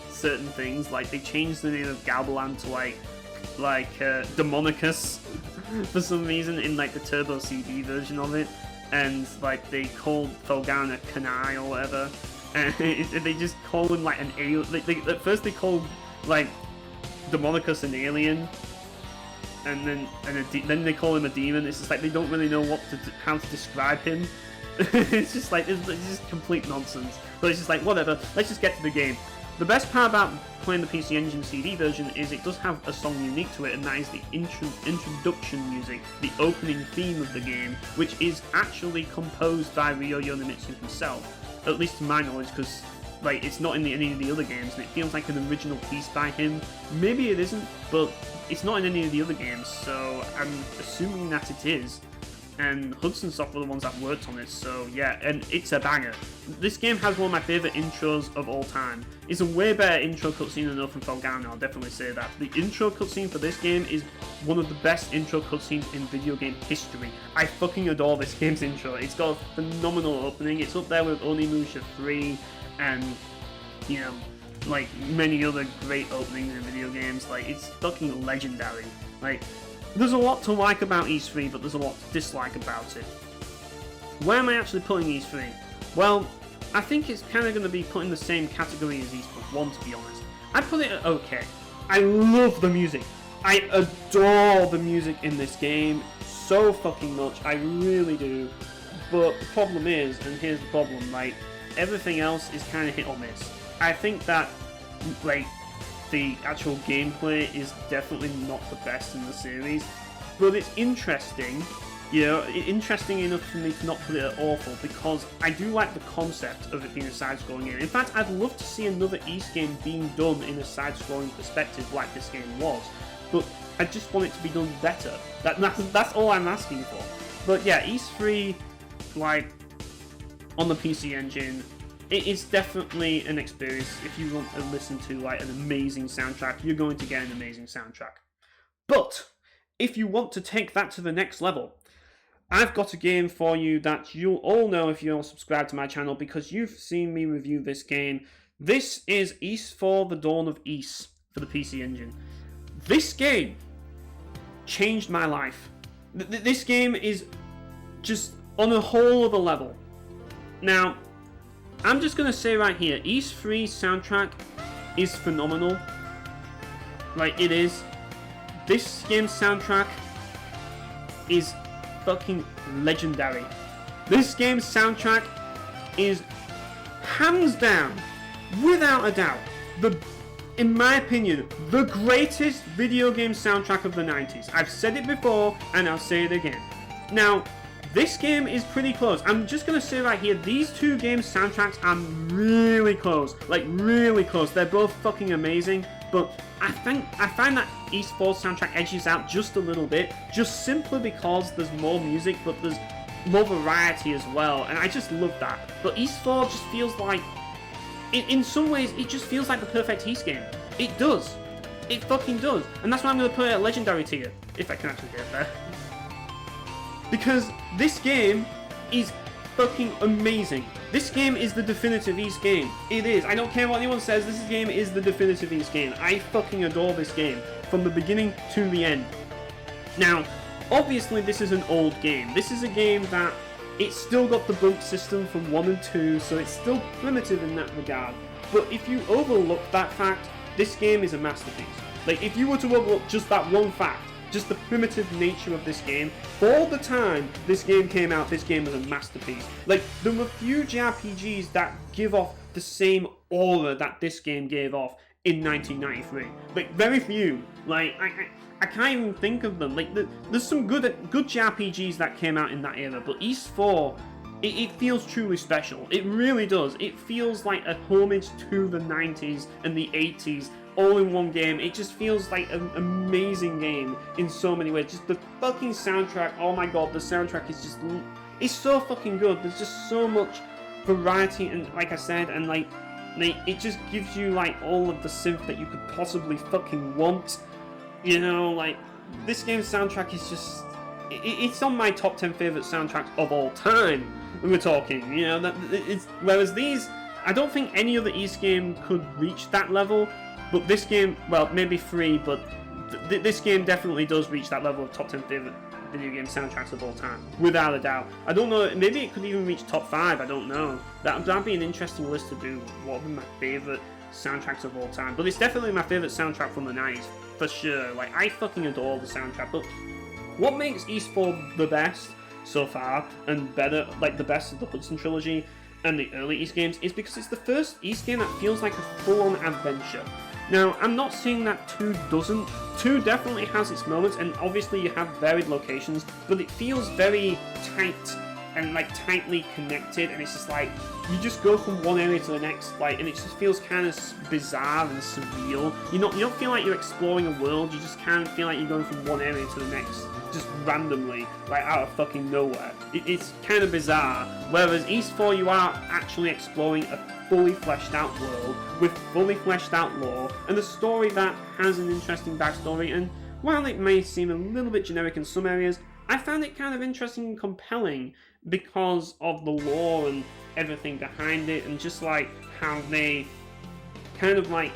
certain things. They changed the name of Galbalan to Demonicus for some reason in the Turbo CD version of it, and they called Felghana Kanai or whatever, and they just call him an alien. At first they called Demonicus an alien, and then they call him a demon. It's just they don't really know how to describe him. It's just it's just complete nonsense. But it's just whatever, let's just get to the game. The best part about playing the PC Engine CD version is it does have a song unique to it, and that is the introduction music, the opening theme of the game, which is actually composed by Ryo Yonemitsu himself, at least to my knowledge, because it's not in any of the other games, and it feels like an original piece by him. Maybe it isn't, but it's not in any of the other games, so I'm assuming that it is. and Hudson Soft were the ones that worked on it, so yeah, and it's a banger. This game has one of my favourite intros of all time. It's a way better intro cutscene than Open Felgano, I'll definitely say that. The intro cutscene for this game is one of the best intro cutscenes in video game history. I fucking adore this game's intro. It's got a phenomenal opening. It's up there with Onimusha 3 and, you know, like many other great openings in video games. Like, it's fucking legendary. Like, there's a lot to like about Ys 3, but there's a lot to dislike about it. Where am I actually putting Ys 3? Well, I think it's kind of going to be put in the same category as Ys 1, to be honest. I put it at okay. I love the music. I adore the music in this game so fucking much. I really do. But the problem is, and here's the problem, like, everything else is kind of hit or miss. I think that, like, the actual gameplay is definitely not the best in the series, but it's interesting, you know, interesting enough for me to not put it at awful, because I do like the concept of it being a side-scrolling game. In fact, I'd love to see another Ys game being done in a side-scrolling perspective like this game was, but I just want it to be done better. That's all I'm asking for. But yeah, Ys 3, like, on the PC Engine, it is definitely an experience. If you want to listen to like an amazing soundtrack, you're going to get an amazing soundtrack. But if you want to take that to the next level, I've got a game for you that you'll all know if you're subscribed to my channel, because you've seen me review this game. This is Ys 4: The Dawn of Ys for the PC Engine. This game changed my life. This game is just on a whole other level. Now, I'm just going to say right here, Ys 3 soundtrack is phenomenal. Like, it is. This game's soundtrack is fucking legendary. This game's soundtrack is, hands down, without a doubt, in my opinion, the greatest video game soundtrack of the 90s. I've said it before, and I'll say it again. Now, this game is pretty close. I'm just going to say right here, these two games' soundtracks are really close. Like, really close. They're both fucking amazing, but I find that Ys 4's soundtrack edges out just a little bit, just simply because there's more music, but there's more variety as well, and I just love that. But Ys 4 just feels like, in some ways, it just feels like the perfect Ys game. It does. It fucking does. And that's why I'm going to put it at Legendary tier, if I can actually get there. Because this game is fucking amazing. This game is the definitive Ys game. It is. I don't care what anyone says, this game is the definitive Ys game. I fucking adore this game, from the beginning to the end. Now, obviously this is an old game. This is a game that, it's still got the bump system from 1 and 2, so it's still primitive in that regard. But if you overlook that fact, this game is a masterpiece. Like, if you were to overlook just that one fact, just the primitive nature of this game, for the time this game came out, this game was a masterpiece. Like, there were few JRPGs that give off the same aura that this game gave off in 1993. Like, very few. Like, I can't even think of them. Like, there's some good JRPGs that came out in that era, but Ys 4, it feels truly special. It really does. It feels like a homage to the 90s and the 80s, all in one game. It just feels like an amazing game in so many ways. Just the fucking soundtrack, oh my god, the soundtrack is just, it's so fucking good. There's just so much variety, and like I said, and like it just gives you like all of the synth that you could possibly fucking want. You know, like, this game's soundtrack is just, it's on my top 10 favourite soundtracks of all time, when we're talking, you know, whereas these, I don't think any other Ys game could reach that level, but this game, well, maybe 3, but this game definitely does reach that level of top 10 favourite video game soundtracks of all time, without a doubt. I don't know, maybe it could even reach top 5, I don't know. That'd be an interesting list to do, what would be my favourite soundtracks of all time, but it's definitely my favourite soundtrack from the 90s, for sure. Like, I fucking adore the soundtrack, but what makes Ys 4 the best so far, and better, like the best of the Hudson trilogy and the early Ys games, is because it's the first Ys game that feels like a full-on adventure. Now, I'm not saying that 2 doesn't. 2 definitely has its moments, and obviously you have varied locations, but it feels very tight and like tightly connected, and it's just like you just go from one area to the next, like, and it just feels kind of bizarre and surreal. You don't feel like you're exploring a world. You just kind of feel like you're going from one area to the next, just randomly, like out of fucking nowhere. It's kind of bizarre. Whereas Ys 4, you are actually exploring a fully fleshed out world with fully fleshed out lore and a story that has an interesting backstory. And while it may seem a little bit generic in some areas, I found it kind of interesting and compelling because of the lore and everything behind it, and just like how they kind of like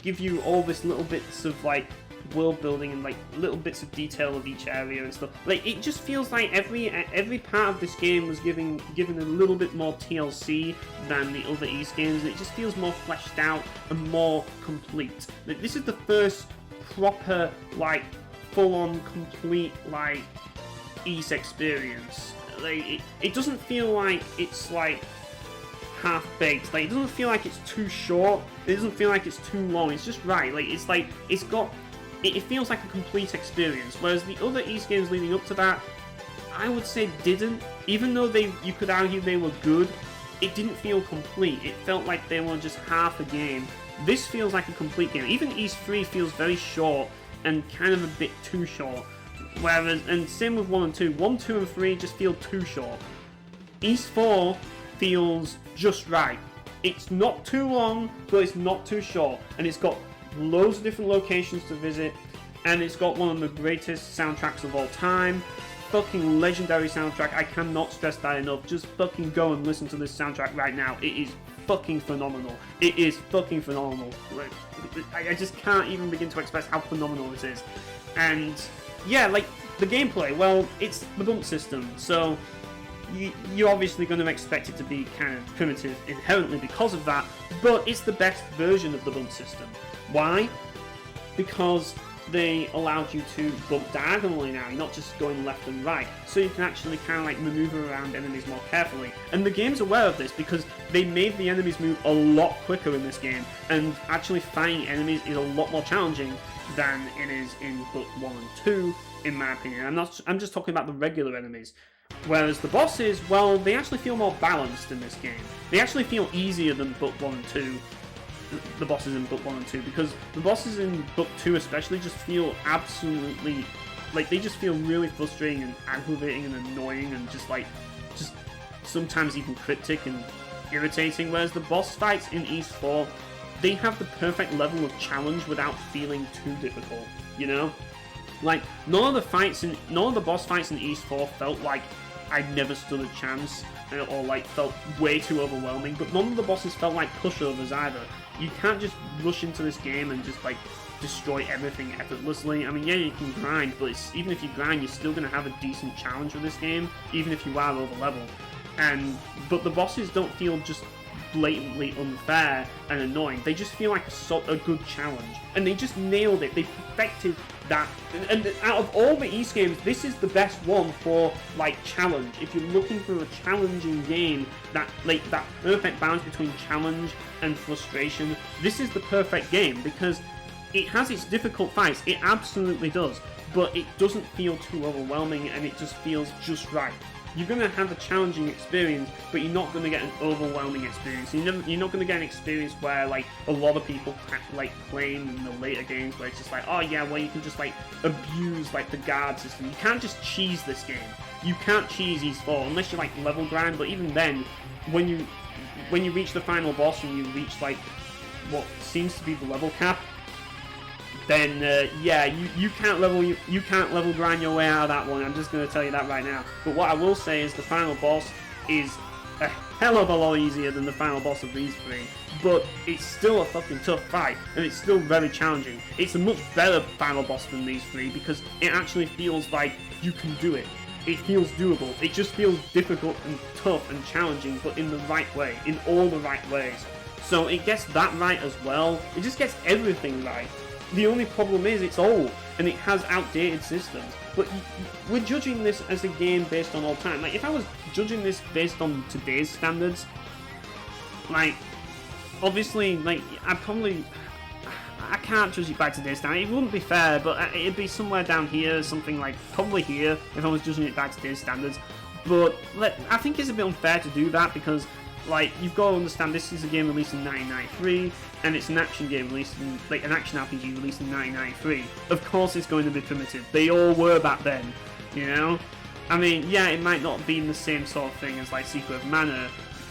give you all this little bits of like world building and like little bits of detail of each area and stuff. Like, it just feels like every part of this game was given a little bit more TLC than the other Ys games, and it just feels more fleshed out and more complete. Like, this is the first proper, like, full-on complete, like, Ys experience. Like, it doesn't feel like it's like half-baked. Like, it doesn't feel like it's too short. It doesn't feel like it's too long. It's just right. Like, it feels like a complete experience. Whereas the other Ys games leading up to that, I would say didn't. Even though you could argue they were good, it didn't feel complete. It felt like they were just half a game. This feels like a complete game. Even Ys 3 feels very short and kind of a bit too short. Whereas, and same with 1 and 2. 1, 2, and 3 just feel too short. Ys 4 feels just right. It's not too long, but it's not too short. And it's got loads of different locations to visit. And it's got one of the greatest soundtracks of all time. Fucking legendary soundtrack. I cannot stress that enough. Just fucking go and listen to this soundtrack right now. It is fucking phenomenal. It is fucking phenomenal. I just can't even begin to express how phenomenal it is. And yeah, like, the gameplay, well, it's the bump system, so you're obviously going to expect it to be kind of primitive inherently because of that, but it's the best version of the bump system. Why? Because they allowed you to bump diagonally now, you're not just going left and right, so you can actually kind of like maneuver around enemies more carefully. And the game's aware of this because they made the enemies move a lot quicker in this game, and actually fighting enemies is a lot more challenging than it is in Book 1 and 2, in my opinion. I'm just talking about the regular enemies. Whereas the bosses, well, they actually feel more balanced in this game. They actually feel easier than Book 1 and 2, the bosses in Book 1 and 2, because the bosses in Book 2 especially just feel absolutely, like, they just feel really frustrating and aggravating and annoying and just sometimes even cryptic and irritating, whereas the boss fights in Ys 4, they have the perfect level of challenge without feeling too difficult, you know? Like, none of the boss fights in Ys 4 felt like I never stood a chance, or like felt way too overwhelming, but none of the bosses felt like pushovers either. You can't just rush into this game and just like destroy everything effortlessly. I mean, yeah, you can grind, but even if you grind, you're still going to have a decent challenge with this game, even if you are over leveled. But the bosses don't feel just blatantly unfair and annoying. They just feel like a good challenge, and they just nailed it. They perfected that. And out of all the Ys games, this is the best one for like challenge. If you're looking for a challenging game, that perfect balance between challenge and frustration, this is the perfect game because it has its difficult fights. It absolutely does, but it doesn't feel too overwhelming, and it just feels just right. You're going to have a challenging experience, but you're not going to get an overwhelming experience. You're not going to get an experience where, like, a lot of people, like, claim in the later games where it's just like, oh yeah, well, you can just, like, abuse, like, the guard system. You can't just cheese this game. You can't cheese Ys 4 unless you, like, level grind, but even then, when you reach the final boss and you reach, like, what seems to be the level cap, then yeah, you can't level grind your way out of that one. I'm just going to tell you that right now. But what I will say is the final boss is a hell of a lot easier than the final boss of these three, but it's still a fucking tough fight, and it's still very challenging. It's a much better final boss than these three because it actually feels like you can do it. It feels doable. It just feels difficult and tough and challenging, but in the right way, in all the right ways. So it gets that right as well. It just gets everything right. The only problem is it's old, and it has outdated systems. But we're judging this as a game based on all time. Like, if I was judging this based on today's standards, like, obviously, like, I can't judge it by today's standards. It wouldn't be fair, but it'd be somewhere down here, something like probably here if I was judging it by today's standards. But I think it's a bit unfair to do that because, like, you've got to understand this is a game released in 1993, and it's an action game released in, like, an action RPG released in 1993. Of course, it's going to be primitive. They all were back then, you know. I mean, yeah, it might not be in the same sort of thing as like Secret of Mana,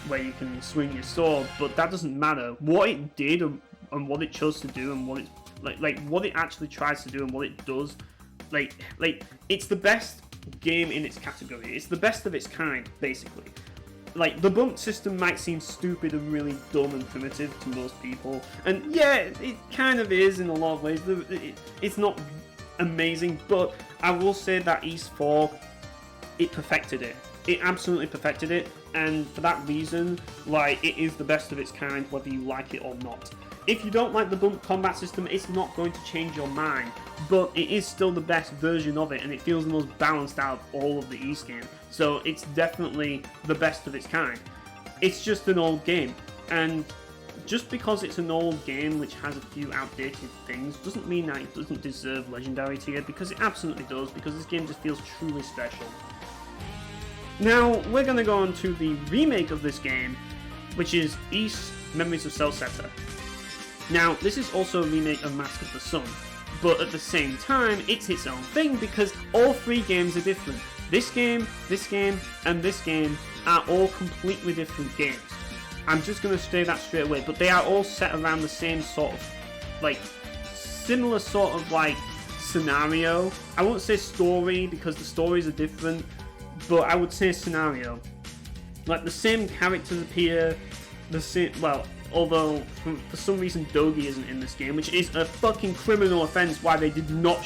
where you can swing your sword, but that doesn't matter. What it did and what it chose to do and what it like what it actually tries to do and what it does, like it's the best game in its category. It's the best of its kind, basically. Like, the bump system might seem stupid and really dumb and primitive to most people, and yeah, it kind of is in a lot of ways. It's not amazing, but I will say that Ys 4, it perfected it. It absolutely perfected it, and for that reason, like, it is the best of its kind, whether you like it or not. If you don't like the bump combat system, it's not going to change your mind, but it is still the best version of it, and it feels the most balanced out of all of the Ys games. So it's definitely the best of its kind. It's just an old game, and just because it's an old game which has a few outdated things doesn't mean that it doesn't deserve legendary tier, because it absolutely does, because this game just feels truly special. Now, we're going to go on to the remake of this game, which is Ys Memories of Celceta. Now, this is also a remake of Mask of the Sun, but at the same time, it's its own thing because all three games are different. This game, and this game are all completely different games. I'm just going to say that straight away, but they are all set around the same sort of, like, similar sort of, like, scenario. I won't say story because the stories are different, but I would say scenario. Like, the same characters appear, the same, well, although for some reason Dogi isn't in this game, which is a fucking criminal offense why they did not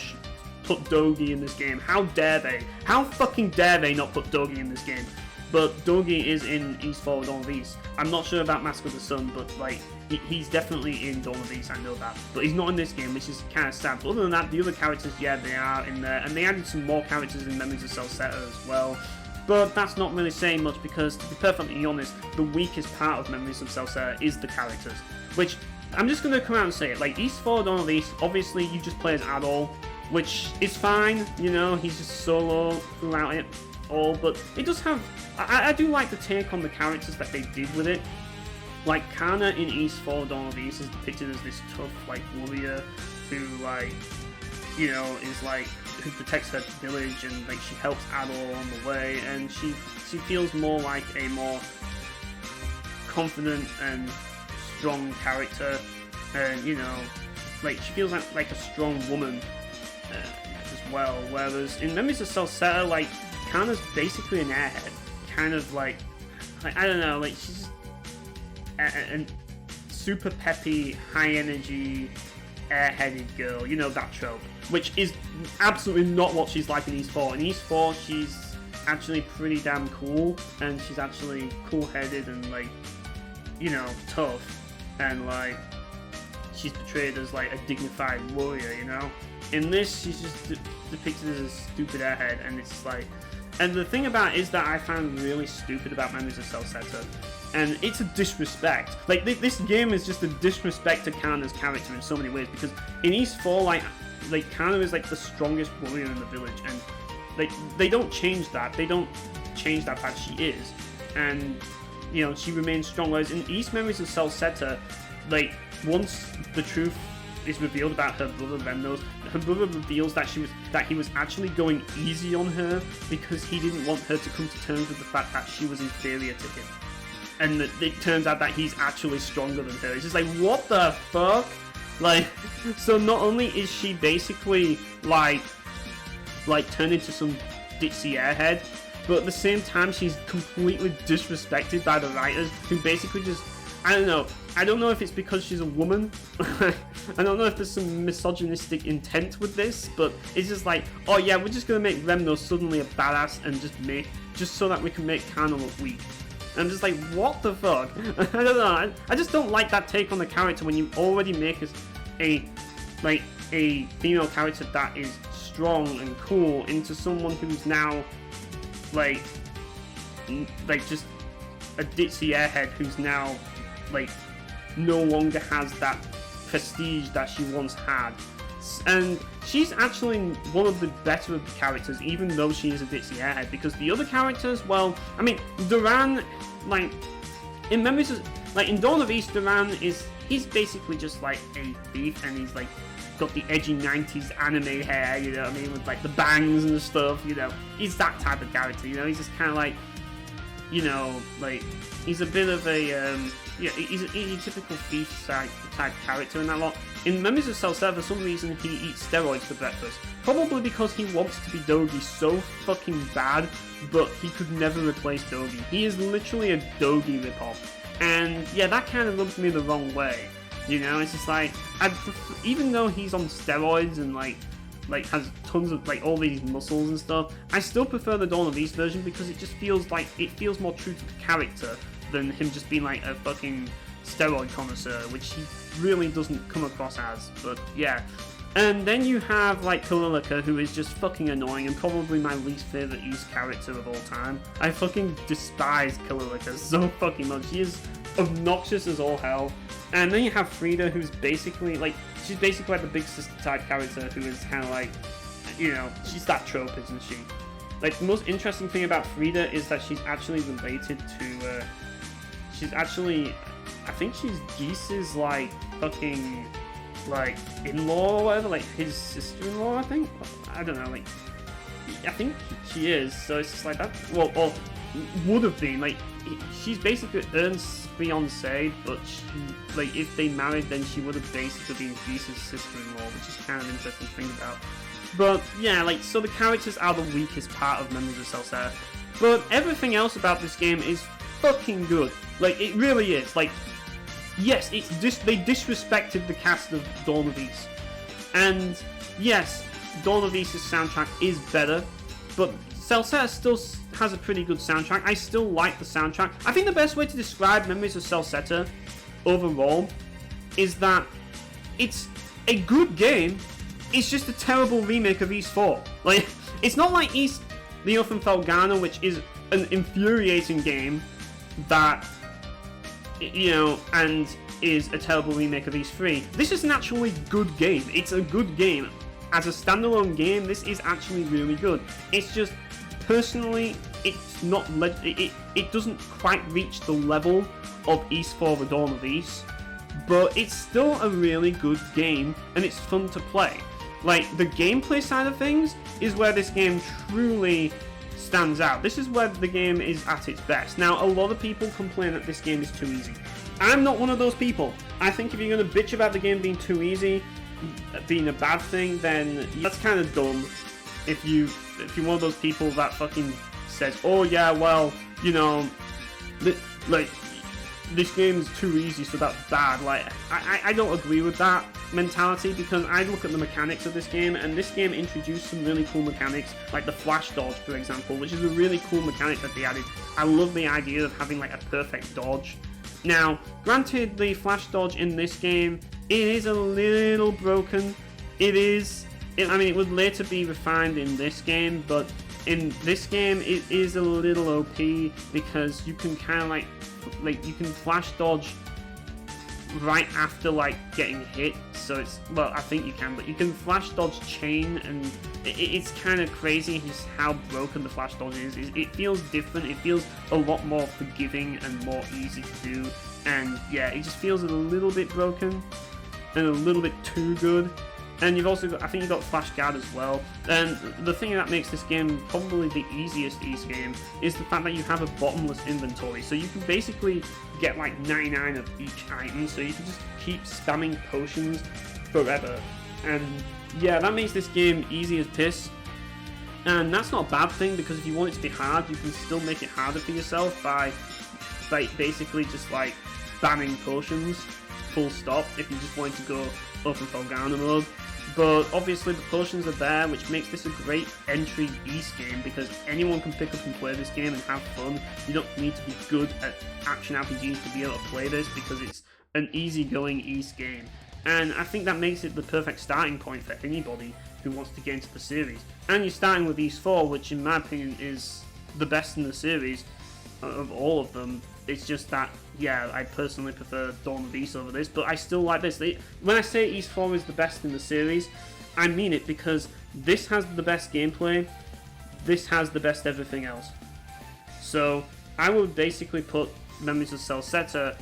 put Dogi in this game. How dare they? How fucking dare they not put Dogi in this game? But Dogi is in Ys 4 Dawn of Ys. I'm not sure about Mask of the Sun, but like he's definitely in Dawn of Ys, I know that. But he's not in this game, which is kind of sad. But other than that, the other characters, yeah, they are in there. And they added some more characters in Memories of Celceta as well. But that's not really saying much because, to be perfectly honest, the weakest part of Memories of Celceta is the characters. Which, I'm just going to come out and say it, like, Ys 4 Dawn of Ys, obviously you just play as Adol, which is fine, you know, he's just solo throughout it all, but it does have, I do like the take on the characters that they did with it. Like, Kana in Ys 4 Dawn of Ys is depicted as this tough, like, warrior who, like, you know, is like, who protects her village and like she helps Adol on the way, and she feels more like a more confident and strong character, and you know, like she feels like a strong woman as well. Whereas in Memories of Celceta, like Kana's basically an airhead, kind of like I don't know, like she's a super peppy, high energy, airheaded girl, you know, that trope. Which is absolutely not what she's like in Ys 4. In Ys 4, she's actually pretty damn cool, and she's actually cool-headed and, like, you know, tough, and, like, she's portrayed as, like, a dignified warrior, you know? In this, she's just depicted as a stupid airhead, and it's, like... And the thing about it is that I found really stupid about Memories of Celceta, and it's a disrespect. Like, this game is just a disrespect to Kana's character in so many ways, because in Ys 4, like Kana is like the strongest warrior in the village, and like they don't change that. They don't change that fact she is, and you know she remains strong. Whereas in Ys Memories of Celceta, like once the truth is revealed about her brother Remnos, her brother reveals that he was actually going easy on her because he didn't want her to come to terms with the fact that she was inferior to him, and it turns out that he's actually stronger than her. It's just like, what the fuck? Like, so not only is she basically, like turned into some ditzy airhead, but at the same time she's completely disrespected by the writers, who basically just, I don't know if it's because she's a woman, I don't know if there's some misogynistic intent with this, but it's just like, oh yeah, we're just gonna make Remno suddenly a badass and just so that we can make Kana look weak. And I'm just like, what the fuck? I don't know. I just don't like that take on the character when you already make a female character that is strong and cool into someone who's now like just a ditzy airhead who's now like no longer has that prestige that she once had. And she's actually one of the better of the characters, even though she is a ditzy airhead, because the other characters, well, I mean, Duran, like, in Memories of, like, in Dawn of East, Duran he's basically just, like, a thief, and he's, like, got the edgy 90s anime hair, you know what I mean, with, like, the bangs and stuff, you know, he's that type of character, you know, he's just kind of, like, you know, like, he's a bit of a, yeah, he's a typical thief type character in that lot. In Memories of Celsa, for some reason, he eats steroids for breakfast. Probably because he wants to be Dogi so fucking bad, but he could never replace Dogi. He is literally a Dogi ripoff. And yeah, that kind of rubs me the wrong way. You know, it's just like, even though he's on steroids and like has tons of like all these muscles and stuff, I still prefer the Dawn of East version because it just feels like, it feels more true to the character than him just being like a fucking steroid connoisseur, which he really doesn't come across as, but yeah. And then you have like Kalilica, who is just fucking annoying and probably my least favourite East character of all time. I fucking despise Kalilica so fucking much. She is obnoxious as all hell. And then you have Frida, who's basically like, she's basically like the big sister type character who is kind of like, you know, she's that trope, isn't she? Like, the most interesting thing about Frida is that she's actually related to, she's actually, I think she's Geese's, like, fucking, like, in-law or whatever, like, his sister-in-law, I think? I don't know, like, I think she is, so it's just like that, well, or would have been, like, she's basically Ernst's fiancée, but she, like, if they married, then she would have basically been Geese's sister-in-law, which is kind of an interesting thing about. But, yeah, like, so the characters are the weakest part of Memories of Celsa, but everything else about this game is fucking good. Like, it really is. Like, yes, it's they disrespected the cast of Dawn of East. And, yes, Dawn of East's soundtrack is better, but Celsa still has a pretty good soundtrack. I still like the soundtrack. I think the best way to describe Memories of Celsa overall is that it's a good game, it's just a terrible remake of East 4. Like, it's not like East the Felghana, which is an infuriating game that, you know, and is a terrible remake of East 3. This is an actually good game. It's a good game. As a standalone game, this is actually really good. It's just, personally, it's not, it doesn't quite reach the level of East 4 The Dawn of East, but it's still a really good game, and it's fun to play. Like, the gameplay side of things is where this game truly stands out. This is where the game is at its best. Now, a lot of people complain that this game is too easy. I'm not one of those people. I think if you're going to bitch about the game being too easy, being a bad thing, then that's kind of dumb. If you're one of those people that fucking says, oh yeah, well, you know, like, this game is too easy, so that's bad. Like, I don't agree with that mentality, because I look at the mechanics of this game, and this game introduced some really cool mechanics, like the flash dodge, for example, which is a really cool mechanic that they added. I love the idea of having like a perfect dodge. Now, granted, the flash dodge in this game, it is a little broken. I mean, it would later be refined in this game, but in this game, it is a little OP, because you can kind of like you can flash dodge right after like getting hit. So it's, well, I think you can, but you can flash dodge chain, and it's kind of crazy just how broken the flash dodge is. It feels different. It feels a lot more forgiving and more easy to do. And yeah, it just feels a little bit broken and a little bit too good. And you've also got, I think you've got Flash Guard as well. And the thing that makes this game probably the easiest East game is the fact that you have a bottomless inventory. So you can basically get like 99 of each item, so you can just keep spamming potions forever. And yeah, that makes this game easy as piss. And that's not a bad thing, because if you want it to be hard, you can still make it harder for yourself by basically just like banning potions, full stop, if you just wanted to go open Felghana mode. But obviously the potions are there, which makes this a great entry East game, because anyone can pick up and play this game and have fun. You don't need to be good at action RPGs to be able to play this, because it's an easygoing East game. And I think that makes it the perfect starting point for anybody who wants to get into the series. And you're starting with East 4, which in my opinion is the best in the series of all of them. It's just that yeah, I personally prefer Dawn of East over this, but I still like this. When I say East 4 is the best in the series, I mean it, because this has the best gameplay, this has the best everything else. So I would basically put Memories of Celceta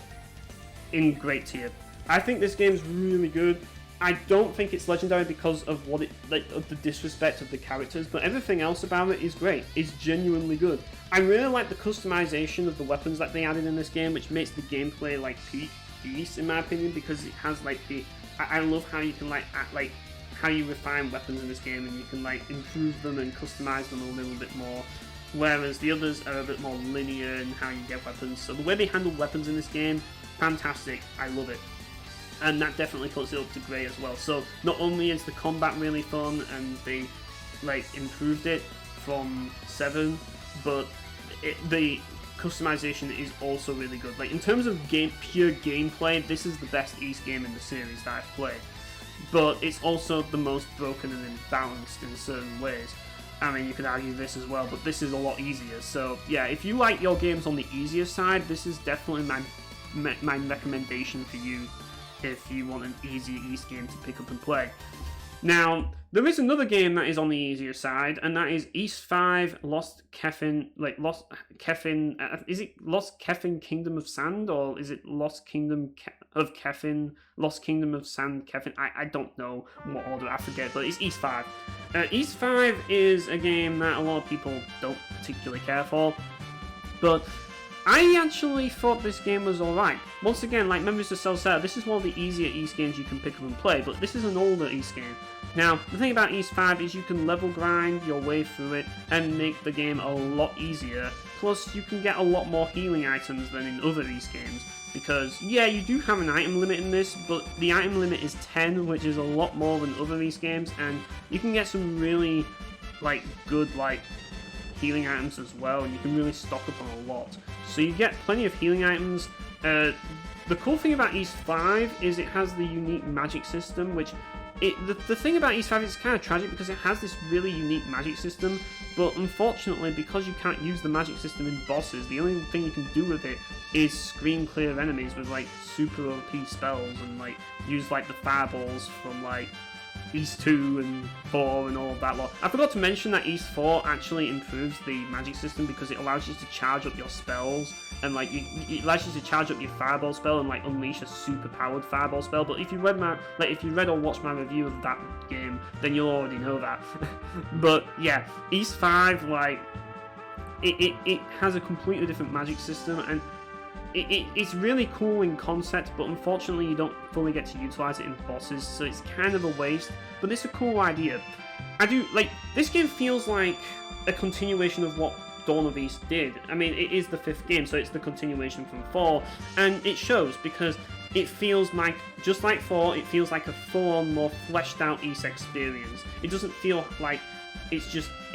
in great tier. I think this game's really good. I don't think it's legendary because of of the disrespect of the characters, but everything else about it is great. It's genuinely good. I really like the customization of the weapons that they added in this game, which makes the gameplay like peak East in my opinion, because it has like I love how you can how you refine weapons in this game, and you can like improve them and customize them a little bit more. Whereas the others are a bit more linear in how you get weapons. So the way they handle weapons in this game, fantastic. I love it. And that definitely puts it up to great as well. So not only is the combat really fun and they like improved it from 7, but the customization is also really good. Like in terms of pure gameplay, this is the best East game in the series that I've played. But it's also the most broken and imbalanced in certain ways. I mean, you could argue this as well, but this is a lot easier. So yeah, if you like your games on the easier side, this is definitely my recommendation for you if you want an easy East game to pick up and play. Now, there is another game that is on the easier side, and that is East 5 Lost Kefin, is it Lost Kefin Kingdom of Sand, or is it Lost Kingdom of Kefin, Lost Kingdom of Sand Kefin? I don't know what order, I forget, but it's East 5. East 5 is a game that a lot of people don't particularly care for, but I actually thought this game was alright. Once again, like Memories of Celceta, this is one of the easier East games you can pick up and play, but this is an older East game. Now, the thing about East 5 is you can level grind your way through it and make the game a lot easier. Plus, you can get a lot more healing items than in other East games. Because, yeah, you do have an item limit in this, but the item limit is 10, which is a lot more than other East games, and you can get some really, good, healing items as well, and you can really stock up on a lot. So you get plenty of healing items. The cool thing about East 5 is it has the unique magic system, which the thing about East 5 is kind of tragic because it has this really unique magic system, but unfortunately, because you can't use the magic system in bosses, the only thing you can do with it is screen clear enemies with super OP spells and use the fireballs from East 2 and 4 and all of that lot. I forgot to mention that East 4 actually improves the magic system because it allows you to charge up your spells, and it allows you to charge up your fireball spell and unleash a super powered fireball spell. But if you read if you read or watched my review of that game, then you'll already know that. But yeah, East 5 it has a completely different magic system, and it's really cool in concept, but unfortunately you don't fully get to utilize it in bosses, so it's kind of a waste, but it's a cool idea. This game feels like a continuation of what Dawn of East did. I mean, it is the 5th game, so it's the continuation from 4, and it shows because it feels just like 4, it feels like a full-on, more fleshed out East experience. It doesn't feel like it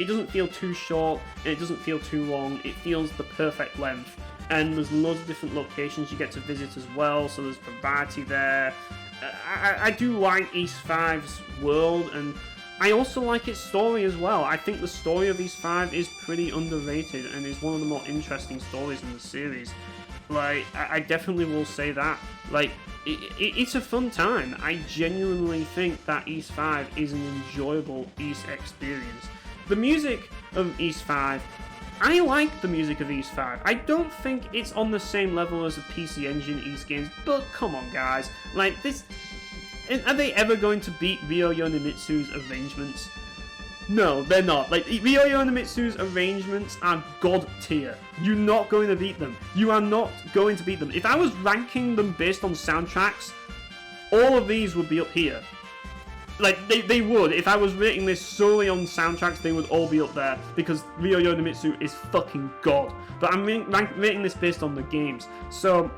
doesn't feel too short, and it doesn't feel too long. It feels the perfect length. And there's loads of different locations you get to visit as well, so there's variety there. I do like East 5's world, and I also like its story as well. I think the story of East 5 is pretty underrated and is one of the more interesting stories in the series. I definitely will say that. It's a fun time. I genuinely think that East 5 is an enjoyable East experience. The music of East 5, I like the music of East 5. I don't think it's on the same level as the PC Engine East games, but come on guys, are they ever going to beat Ryo Yonemitsu's arrangements? No, they're not. Ryo Yonemitsu's arrangements are god tier. You're not going to beat them. You are not going to beat them. If I was ranking them based on soundtracks, all of these would be up here. They would. If I was rating this solely on soundtracks, they would all be up there, because Ryo Yonemitsu is fucking god. But I'm rating this based on the games. So,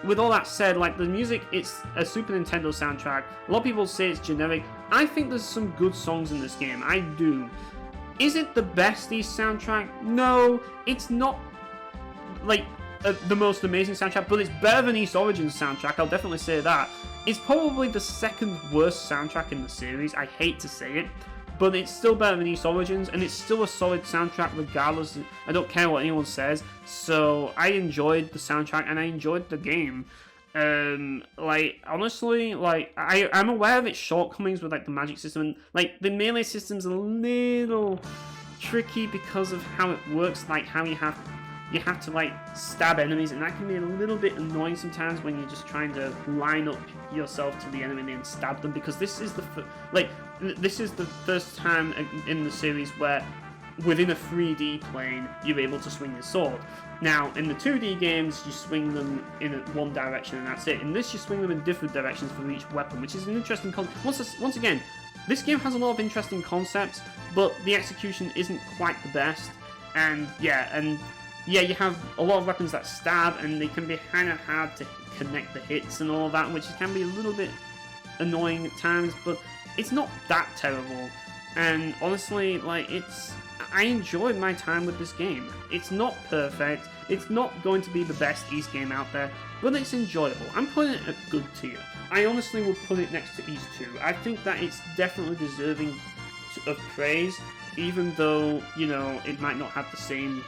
with all that said, the music, it's a Super Nintendo soundtrack. A lot of people say it's generic. I think there's some good songs in this game. I do. Is it the best East soundtrack? No, it's not, the most amazing soundtrack, but it's better than East Origins soundtrack, I'll definitely say that. It's probably the second worst soundtrack in the series, I hate to say it, but it's still better than East Origins, and it's still a solid soundtrack regardless. I don't care what anyone says. So I enjoyed the soundtrack and I enjoyed the game. Like, honestly, like, I'm aware of its shortcomings with, like, the magic system, and, like, the melee system's a little tricky because of how it works, like, how you have to, like, stab enemies, and that can be a little bit annoying sometimes when you're just trying to line up yourself to the enemy and stab them, because this is the first time in the series where within a 3D plane you're able to swing your sword. Now, in the 2D games, you swing them in one direction and that's it. In this, you swing them in different directions for each weapon, which is an interesting concept. Once again, this game has a lot of interesting concepts, but the execution isn't quite the best. And yeah, you have a lot of weapons that stab, and they can be kind of hard to connect the hits and all of that, which can be a little bit annoying at times, but it's not that terrible. And honestly, like, I enjoyed my time with this game. It's not perfect, it's not going to be the best East game out there, but it's enjoyable. I'm putting it at good tier. I honestly would put it next to East 2. I think that it's definitely deserving of praise, even though, you know, it might not have the same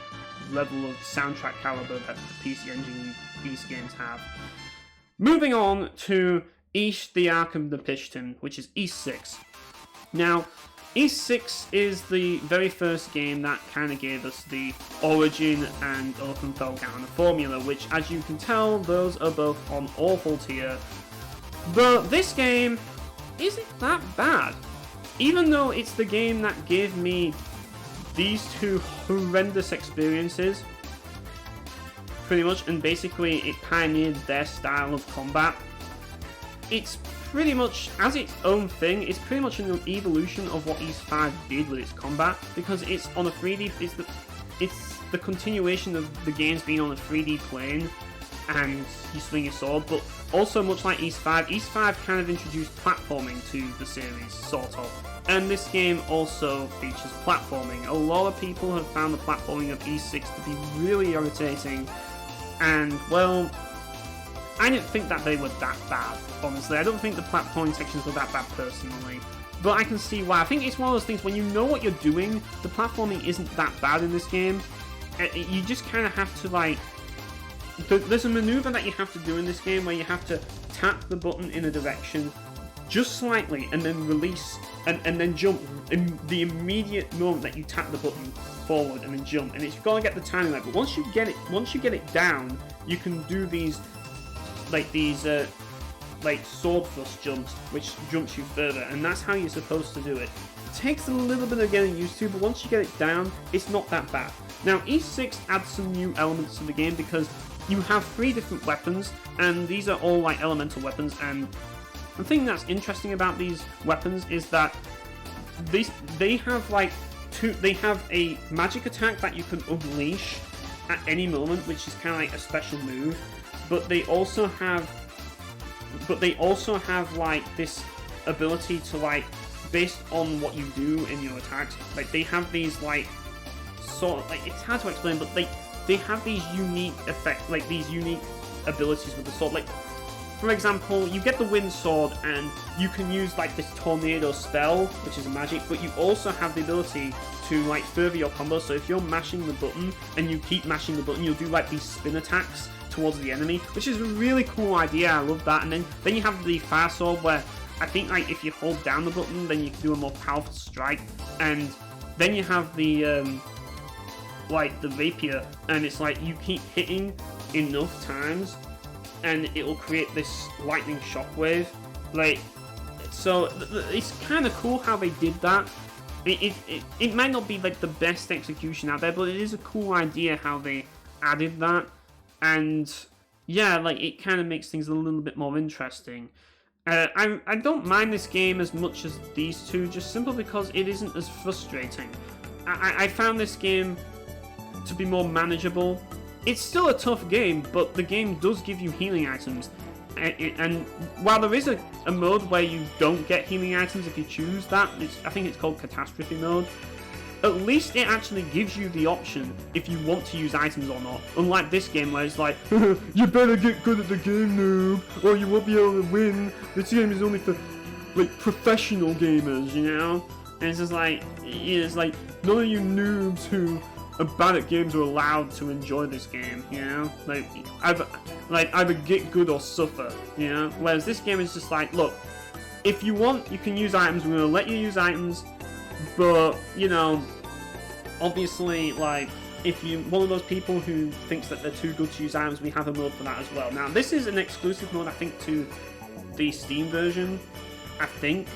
level of soundtrack caliber that the PC Engine East games have. Moving on to East the Ark of the Pishton, which is East 6. Now, East 6 is the very first game that kind of gave us the origin and Openfeldganger formula, which, as you can tell, those are both on awful tier. But this game isn't that bad. Even though it's the game that gave me these two horrendous experiences, pretty much, and basically it pioneered their style of combat, it's pretty much, as its own thing, it's pretty much an evolution of what East 5 did with its combat, because it's on a 3D, it's the continuation of the games being on a 3D plane, and you swing your sword, but also much like East 5 kind of introduced platforming to the series, sort of. And this game also features platforming. A lot of people have found the platforming of East 6 to be really irritating, and, well, I didn't think that they were that bad, honestly. I don't think the platforming sections were that bad personally, but I can see why. I think it's one of those things, when you know what you're doing, the platforming isn't that bad in this game. You just kind of have to, like, there's a maneuver that you have to do in this game where you have to tap the button in a direction just slightly and then release and then jump in the immediate moment that you tap the button forward and then jump, and you've got to get the timing right. But once you get it down, you can do these sword thrust jumps, which jumps you further, and that's how you're supposed to do it. It takes a little bit of getting used to, but once you get it down, it's not that bad. Now, East 6 adds some new elements to the game because you have 3 different weapons, and these are all like elemental weapons, and the thing that's interesting about these weapons is that they have a magic attack that you can unleash at any moment, which is kind of like a special move, but they also have like this ability to, like, based on what you do in your attacks, like they have these like sort of, like, it's hard to explain, but they have these unique effects, like these unique abilities with the sword. Like, for example, you get the wind sword and you can use like this tornado spell, which is a magic, but you also have the ability to like further your combo. So if you're mashing the button and you keep mashing the button, you'll do like these spin attacks towards the enemy, which is a really cool idea. I love that. And then you have the fire sword, where I think like if you hold down the button, then you can do a more powerful strike. And then you have the like the rapier, and it's like you keep hitting enough times and it will create this lightning shockwave. Like, so it's kind of cool how they did that. It might not be like the best execution out there, but it is a cool idea how they added that. And yeah, like, it kind of makes things a little bit more interesting. I don't mind this game as much as these two, just simply because it isn't as frustrating. I found this game to be more manageable. It's still a tough game, but the game does give you healing items. And while there is a mode where you don't get healing items if you choose that, I think it's called Catastrophe mode, at least it actually gives you the option if you want to use items or not. Unlike this game where it's like, you better get good at the game, noob, or you won't be able to win. This game is only for like professional gamers, you know? And it's like none of you noobs who are bad at games are allowed to enjoy this game, you know? Like either get good or suffer, you know? Whereas this game is just like, look, if you want, you can use items, we're gonna let you use items, but, you know, obviously, like, if you're one of those people who thinks that they're too good to use items, we have a mode for that as well. Now, this is an exclusive mode, I think, to the Steam version, I think.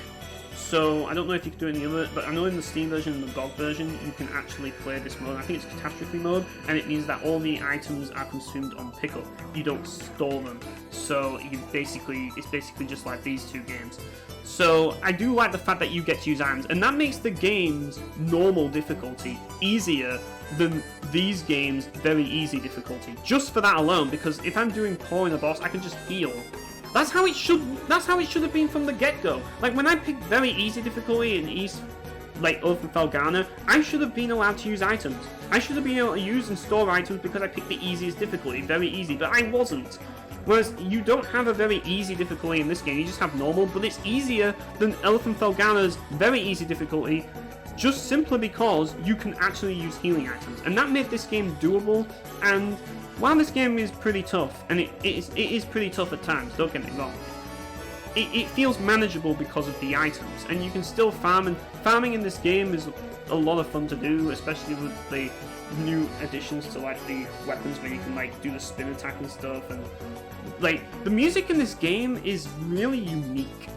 So, I don't know if you can do any other, but I know in the Steam version and the GOG version, you can actually play this mode. I think it's Catastrophe mode, and it means that all the items are consumed on pickup. You don't store them. So, it's basically just like these two games. So, I do like the fact that you get to use items, and that makes the game's normal difficulty easier than these games' very easy difficulty. Just for that alone, because if I'm doing poor in a boss, I can just heal. That's how it should have been from the get-go. Like, when I picked very easy difficulty in East, like, Oath and Felghana, I should have been allowed to use items. I should have been able to use and store items because I picked the easiest difficulty, very easy, but I wasn't. Whereas, you don't have a very easy difficulty in this game, you just have normal, but it's easier than Elephant Felghana's very easy difficulty, just simply because you can actually use healing items. And that made this game doable, and while this game is pretty tough, and it is pretty tough at times, don't get me wrong, it feels manageable because of the items, and you can still farm, and farming in this game is a lot of fun to do, especially with the new additions to, like, the weapons where you can, like, do the spin attack and stuff, and, like, the music in this game is really unique.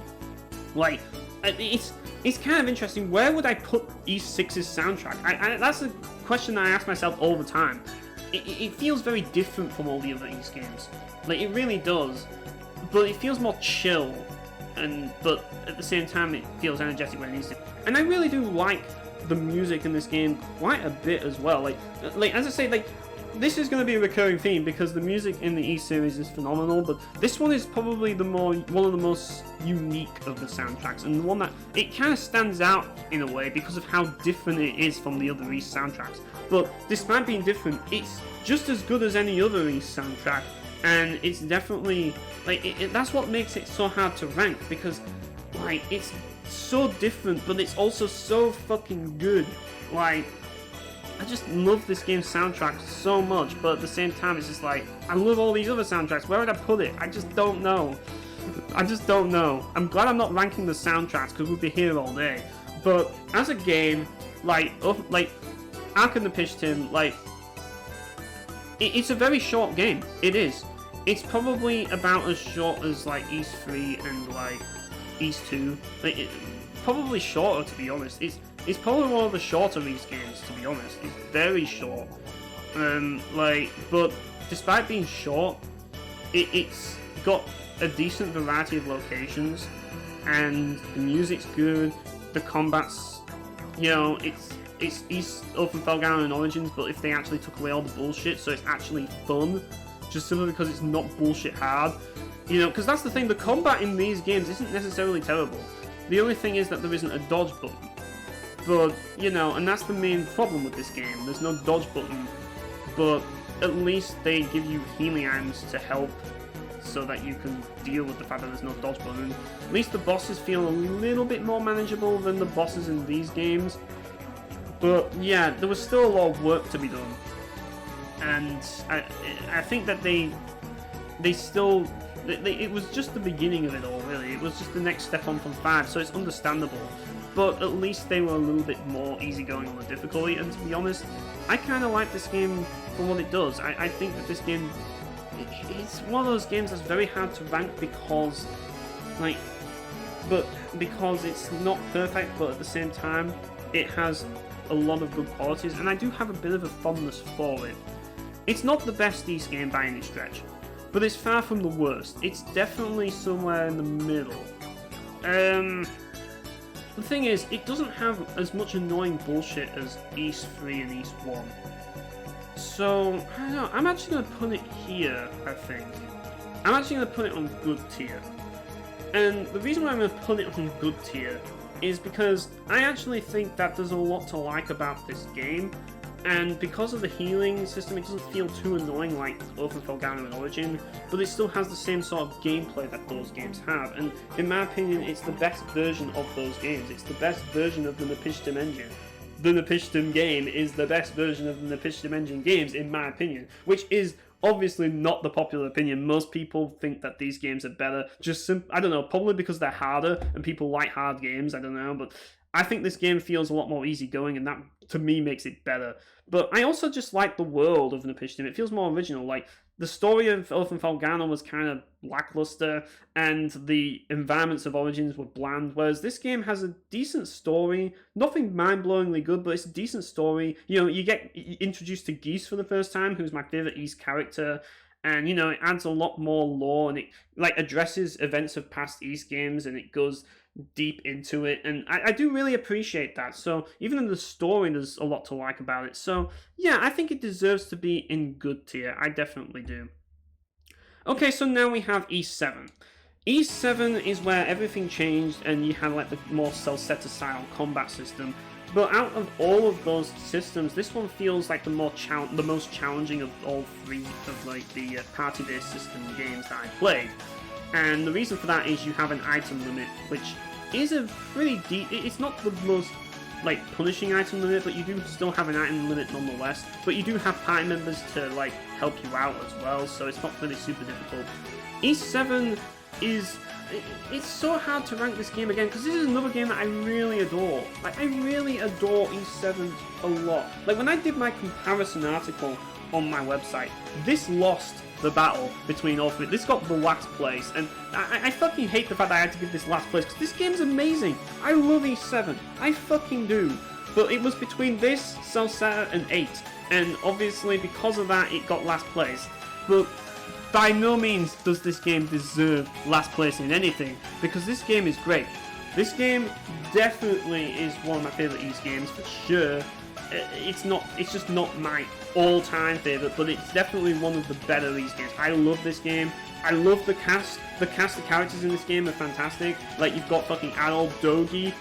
Like, it's kind of interesting. Where would I put East 6's soundtrack? That's a question I ask myself all the time. It feels very different from all the other East games. Like, it really does. But it feels more chill, but at the same time it feels energetic when it needs to. And I really do like the music in this game quite a bit as well. Like as I say, like, this is going to be a recurring theme because the music in the East series is phenomenal, but this one is probably one of the most unique of the soundtracks, and the one that it kind of stands out in a way because of how different it is from the other East soundtracks. But despite being different, it's just as good as any other East soundtrack, and it's definitely, like, that's what makes it so hard to rank, because, like, it's so different, but it's also so fucking good. Like, I just love this game's soundtrack so much, but at the same time, it's just like, I love all these other soundtracks. Where would I put it? I just don't know. I'm glad I'm not ranking the soundtracks, because we'd be here all day. But as a game, like Ark and the Pitch Tin, like, it's a very short game. It is. It's probably about as short as, like, East 3 and, like, East 2. Like, probably shorter, to be honest. It's probably one of the shorter East games, to be honest. It's very short. But despite being short, it's got a decent variety of locations, and the music's good. The combat's, you know, it's East Open Felghana and Origins, but if they actually took away all the bullshit, so it's actually fun, just simply because it's not bullshit hard. You know, because that's the thing, the combat in these games isn't necessarily terrible. The only thing is that there isn't a dodge button. But, you know, and that's the main problem with this game. There's no dodge button, but at least they give you healing items to help so that you can deal with the fact that there's no dodge button. And at least the bosses feel a little bit more manageable than the bosses in these games. But, yeah, there was still a lot of work to be done. And I think that it was just the beginning of it all, really. It was just the next step on from 5, so it's understandable. But at least they were a little bit more easygoing on the difficulty, and to be honest, I kind of like this game for what it does. I think that this game, it's one of those games that's very hard to rank because, because it's not perfect, but at the same time, it has a lot of good qualities, and I do have a bit of a fondness for it. It's not the best East game by any stretch, but it's far from the worst. It's definitely somewhere in the middle. The thing is, it doesn't have as much annoying bullshit as East 3 and East 1. So, I don't know, I'm actually going to put it here, I think. I'm actually going to put it on good tier. And the reason why I'm going to put it on good tier is because I actually think that there's a lot to like about this game, and because of the healing system, it doesn't feel too annoying like Oath Felghana and Origin, but it still has the same sort of gameplay that those games have, and in my opinion, it's the best version of those games. It's the best version of the Napishtim engine. The Napishtim game is the best version of the Napishtim engine games, in my opinion, which is obviously not the popular opinion. Most people think that these games are better, I don't know, probably because they're harder, and people like hard games, I don't know, but I think this game feels a lot more easygoing, and that, to me, makes it better. But I also just like the world of Napishtim. It feels more original. Like, the story of Oath Felghana was kind of lackluster, and the environments of Origins were bland, whereas this game has a decent story. Nothing mind-blowingly good, but it's a decent story. You know, you get introduced to Geese for the first time, who's my favourite East character, and, you know, it adds a lot more lore, and it, like, addresses events of past East games, and it goes deep into it, and I do really appreciate that. So even in the story, there's a lot to like about it. So yeah, I think it deserves to be in good tier. I definitely do. Okay, so now we have E7. E7 is where everything changed, and you have like the more Celceta style combat system. But out of all of those systems, this one feels like the most challenging of all three of like the party-based system games that I played. And the reason for that is you have an item limit, which is a pretty deep. It's not the most like punishing item limit, but you do still have an item limit nonetheless. But you do have party members to like help you out as well, so it's not really super difficult. E7 is. It's so hard to rank this game again, because this is another game that I really adore. Like, I really adore E7 a lot. Like, when I did my comparison article on my website, this lost the battle between all three. This got the last place, and I fucking hate the fact that I had to give this last place, because this game's amazing. I love E7. I fucking do. But it was between this, Celceta, and 8, and obviously because of that, it got last place. But by no means does this game deserve last place in anything, because this game is great. This game definitely is one of my favourite East games for sure. It's just not my all-time favourite, but it's definitely one of the better East games. I love this game. I love the cast. The cast of characters in this game are fantastic. Like, you've got fucking Adol, Dogi,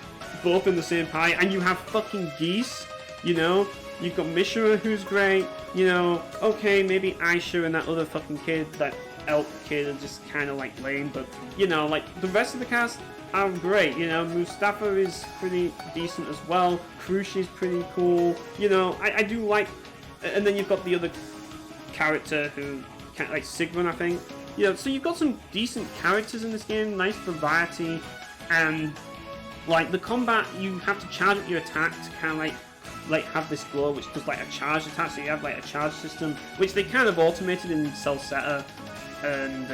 both in the same party, and you have fucking Geese, you know? You've got Mishra, who's great, you know, okay, maybe Aisha and that other fucking kid, that elk kid, are just kind of, like, lame, but, you know, like, the rest of the cast are great, you know, Mustafa is pretty decent as well, Krushi's pretty cool, you know, I do like, and then you've got the other character who, like, Sigrun, I think, you know, so you've got some decent characters in this game, nice variety, and, like, the combat, you have to charge up your attack to kind of, like have this glow which does like a charge attack, so you have like a charge system, which they kind of automated in Celceta and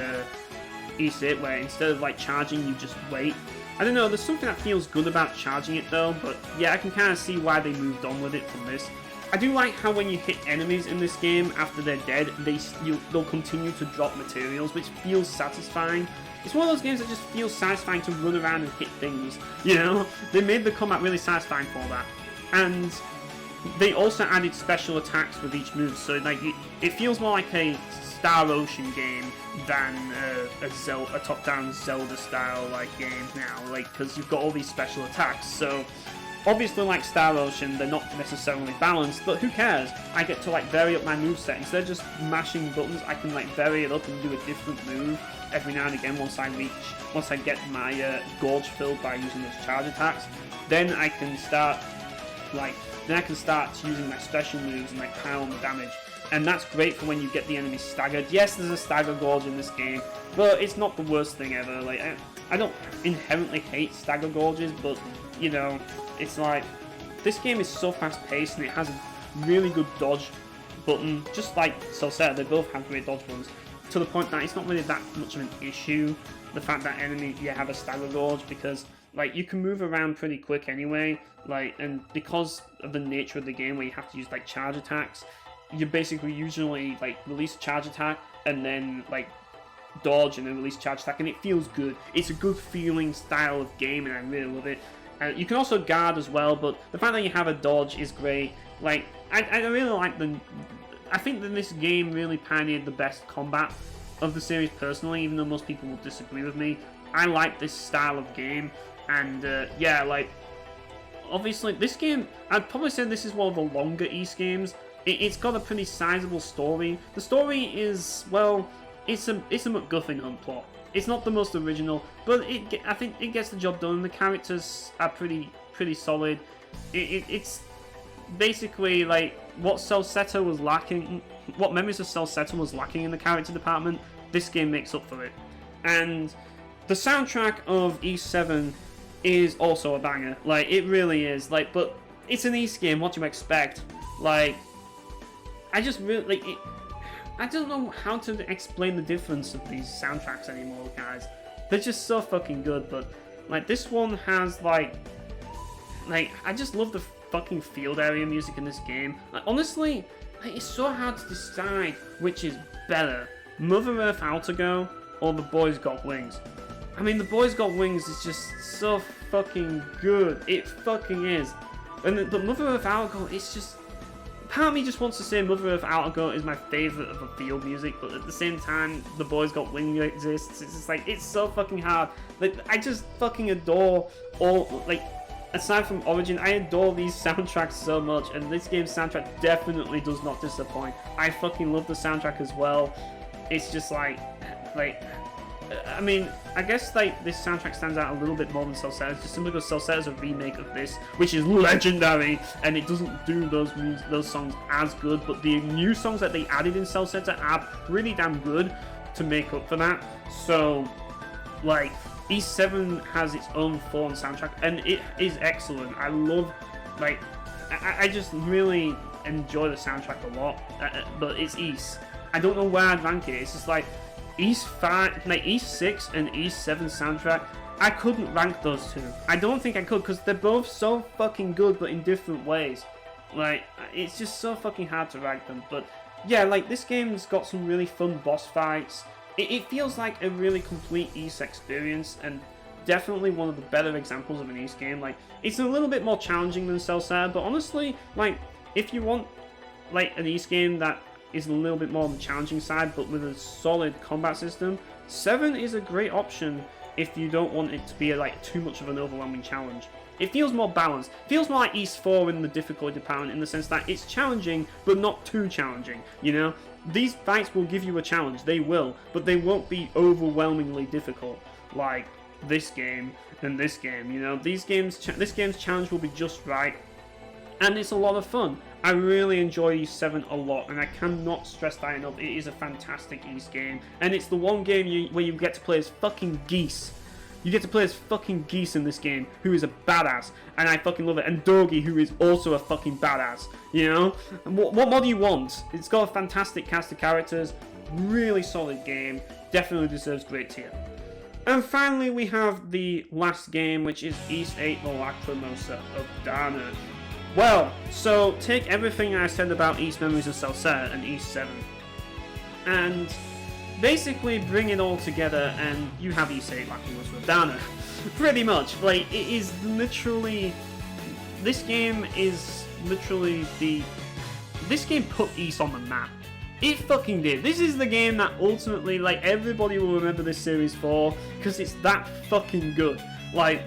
E8, where instead of like charging, you just wait. I don't know, there's something that feels good about charging it though, but yeah, I can kind of see why they moved on with it from this. I do like how when you hit enemies in this game after they're dead, they'll continue to drop materials, which feels satisfying. It's one of those games that just feels satisfying to run around and hit things, you know? They made the combat really satisfying for that. And they also added special attacks with each move, so like it feels more like a Star Ocean game than a top-down Zelda-style like game now, like, because you've got all these special attacks. So obviously, like Star Ocean, they're not necessarily balanced, but who cares? I get to like vary up my moveset. Instead of just mashing buttons, I can like vary it up and do a different move every now and again once I get my gorge filled by using those charge attacks. Then I can start using my special moves and like pile on the damage, and that's great for when you get the enemies staggered. Yes, there's a stagger gorge in this game, but it's not the worst thing ever. Like, I don't inherently hate stagger gorges, but you know, it's like this game is so fast paced and it has a really good dodge button, just like Celceta. They both have great dodge buttons, to the point that it's not really that much of an issue, the fact that you have a stagger gorge, because like you can move around pretty quick anyway, like, and because of the nature of the game where you have to use like charge attacks, you basically usually like release a charge attack and then like dodge and then release charge attack, and it feels good. It's a good feeling style of game, and I really love it. You can also guard as well, but the fact that you have a dodge is great. Like, I really like I think that this game really pioneered the best combat of the series personally, even though most people will disagree with me. I like this style of game, and yeah, like, obviously, this game, I'd probably say this is one of the longer East games. It's got a pretty sizable story. The story is, well, it's a MacGuffin hunt plot. It's not the most original, but I think it gets the job done. The characters are pretty solid. It's basically like what Celceta was lacking, what Memories of Celceta was lacking in the character department. This game makes up for it, and the soundtrack of East 7 is also a banger. Like, it really is. Like, but it's an East game. What do you expect? Like, I just really like it. I don't know how to explain the difference of these soundtracks anymore, guys. They're just so fucking good. But like, this one has like I just love the fucking field area music in this game. Like, honestly, like, it's so hard to decide which is better, Mother Earth Outergo or The Boys Got Wings. I mean, The Boys Got Wings is just so fucking good. It fucking is. And the Mother Earth Outergo, it's just... Part of me just wants to say Mother Earth Outergo is my favourite of the field music, but at the same time, The Boys Got Wings exists. It's just like, it's so fucking hard. Like, I just fucking adore all, like, aside from Origin, I adore these soundtracks so much, and this game's soundtrack definitely does not disappoint. I fucking love the soundtrack as well. It's just like, I mean, I guess like this soundtrack stands out a little bit more than Celceta's, just simply because Celceta's a remake of this, which is legendary, and it doesn't do those songs as good. But the new songs that they added in Celceta are really damn good to make up for that. So, like, East 7 has its own form soundtrack, and it is excellent. I love, like, I just really enjoy the soundtrack a lot. But it's East. I don't know where I'd rank it. It's just like East 5, like East 6 and East 7 soundtrack. I couldn't rank those two. I don't think I could, because they're both so fucking good, but in different ways. Like, it's just so fucking hard to rank them. But yeah, like, this game's got some really fun boss fights. It feels like a really complete East experience, and definitely one of the better examples of an East game. Like, it's a little bit more challenging than Celceta, but honestly, like, if you want like an East game that is a little bit more on the challenging side, but with a solid combat system, 7 is a great option if you don't want it to be like too much of an overwhelming challenge. It feels more balanced. It feels more like East 4 in the difficulty department, in the sense that it's challenging, but not too challenging, you know? These fights will give you a challenge, they will, but they won't be overwhelmingly difficult, like this game and this game, you know? This game's challenge will be just right, and it's a lot of fun. I really enjoy East 7 a lot, and I cannot stress that enough. It is a fantastic East game, and it's the one game where you get to play as fucking Geese. You get to play as fucking Geese in this game, who is a badass, and I fucking love it. And Dogi, who is also a fucking badass, you know? And what more do you want? It's got a fantastic cast of characters, really solid game, definitely deserves great tier. And finally, we have the last game, which is East 8, the Lacrimosa of Dana. Well, so take everything I said about East Memories of Celceta and East 7, and basically bring it all together, and you have East 8 Lacrimosa of Dana. Pretty much. Like, it is literally... This game is literally This game put East on the map. It fucking did. This is the game that ultimately, like, everybody will remember this series for, because it's that fucking good. Like,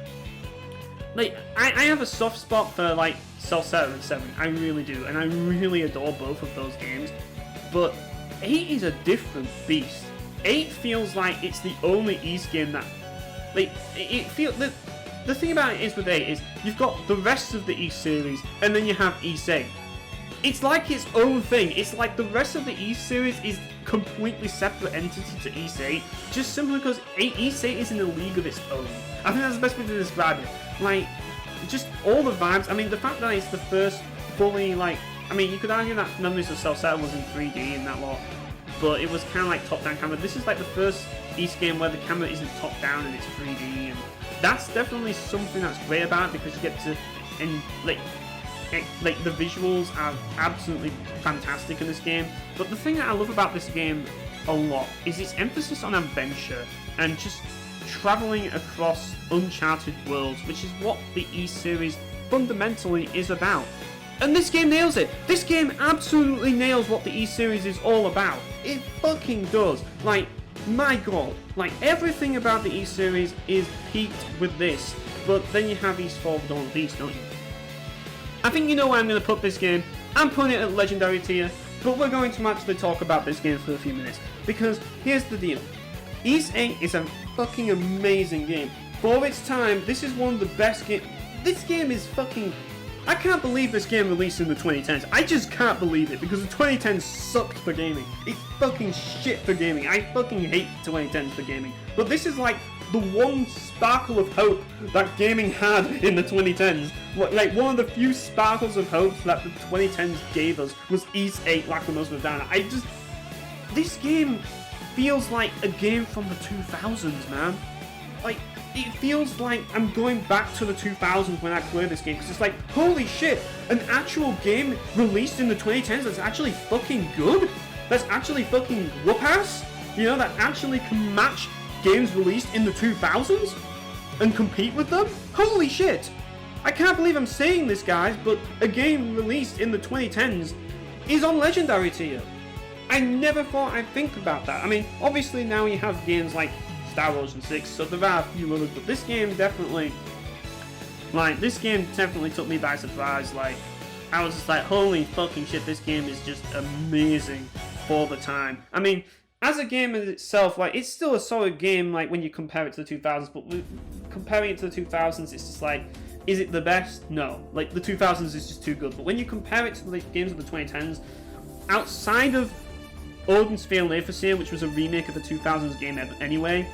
I have a soft spot for, like, Celceta and 7. I really do, and I really adore both of those games. But 8 is a different beast. 8 feels like it's the only East game that, like, it feels... The thing about it is with 8 is you've got the rest of the East series, and then you have East 8. It's like its own thing. It's like the rest of the East series is completely separate entity to East 8, just simply because East 8 is in a league of its own. I think that's the best way to describe it. Like, just all the vibes. I mean, the fact that it's the first fully, like... I mean, you could argue that Memories of Celceta was in 3D and that lot, but it was kind of like top-down camera. This is like the first East game where the camera isn't top-down and it's 3D, and that's definitely something that's great about it, because you get to... And, like, the visuals are absolutely fantastic in this game. But the thing that I love about this game a lot is its emphasis on adventure and just traveling across uncharted worlds, which is what the East series fundamentally is about. And this game nails it. This game absolutely nails what the East series is all about. It fucking does. Like, my god. Like, everything about the East series is peaked with this. But then you have East 4 Dawn of East, don't you? I think you know where I'm going to put this game. I'm putting it at Legendary tier, but we're going to actually talk about this game for a few minutes. Because here's the deal. Ys 8 is a fucking amazing game. For its time, this is one of the best games. This game is fucking... I can't believe this game released in the 2010s. I just can't believe it, because the 2010s sucked for gaming. It's fucking shit for gaming. I fucking hate 2010s for gaming. But this is like the one sparkle of hope that gaming had in the 2010s. Like, one of the few sparkles of hope that the 2010s gave us was Ys 8 Lacrimosa of Dana. This game feels like a game from the 2000s, man. Like, it feels like I'm going back to the 2000s when I play this game, because it's like, holy shit, an actual game released in the 2010s that's actually fucking good? That's actually fucking whoop-ass? You know, that actually can match games released in the 2000s? And compete with them? Holy shit! I can't believe I'm saying this, guys, but a game released in the 2010s is on Legendary tier. I never thought I'd think about that. I mean, obviously now you have games like Star Ocean 6, so there are a few others, but this game definitely took me by surprise. Like, I was just like, holy fucking shit, this game is just amazing for the time. I mean, as a game in itself, like, it's still a solid game, like, when you compare it to the 2000s, but comparing it to the 2000s, it's just like, is it the best? No. Like, the 2000s is just too good, but when you compare it to the games of the 2010s, outside of Odin Sphere Leifasir, which was a remake of the 2000s game anyway,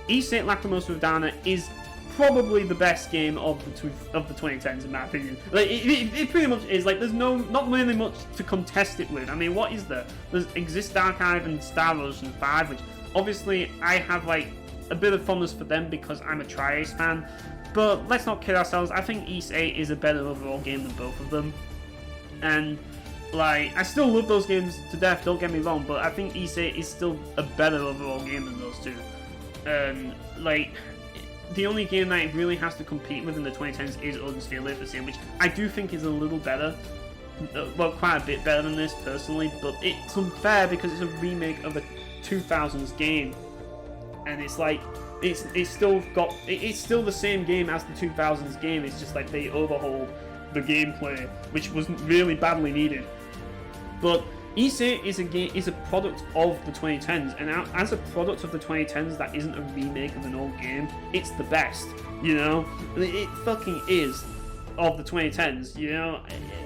Ys 8 Lacrimosa of Dana is probably the best game of the 2010s, in my opinion. Like, it pretty much is. Like, there's not really much to contest it with. I mean, what is there? There's Exist Archive and Star Ocean 5, which obviously I have like a bit of fondness for them because I'm a Tri-Ace fan. But let's not kid ourselves. I think Ys 8 is a better overall game than both of them, and like, I still love those games to death, don't get me wrong, but I think Ys 8 is still a better overall game than those two. And, like, the only game that it really has to compete with in the 2010s is Odin Sphere Leifasir, which I do think is a little better. Well, quite a bit better than this, personally, but it's unfair because it's a remake of a 2000s game. And it's like, it's still the same game as the 2000s game, it's just like they overhauled the gameplay, which wasn't really badly needed. But Ys 8 is a product of the 2010s, and as a product of the 2010s that isn't a remake of an old game, it's the best, you know? It fucking is of the 2010s, you know?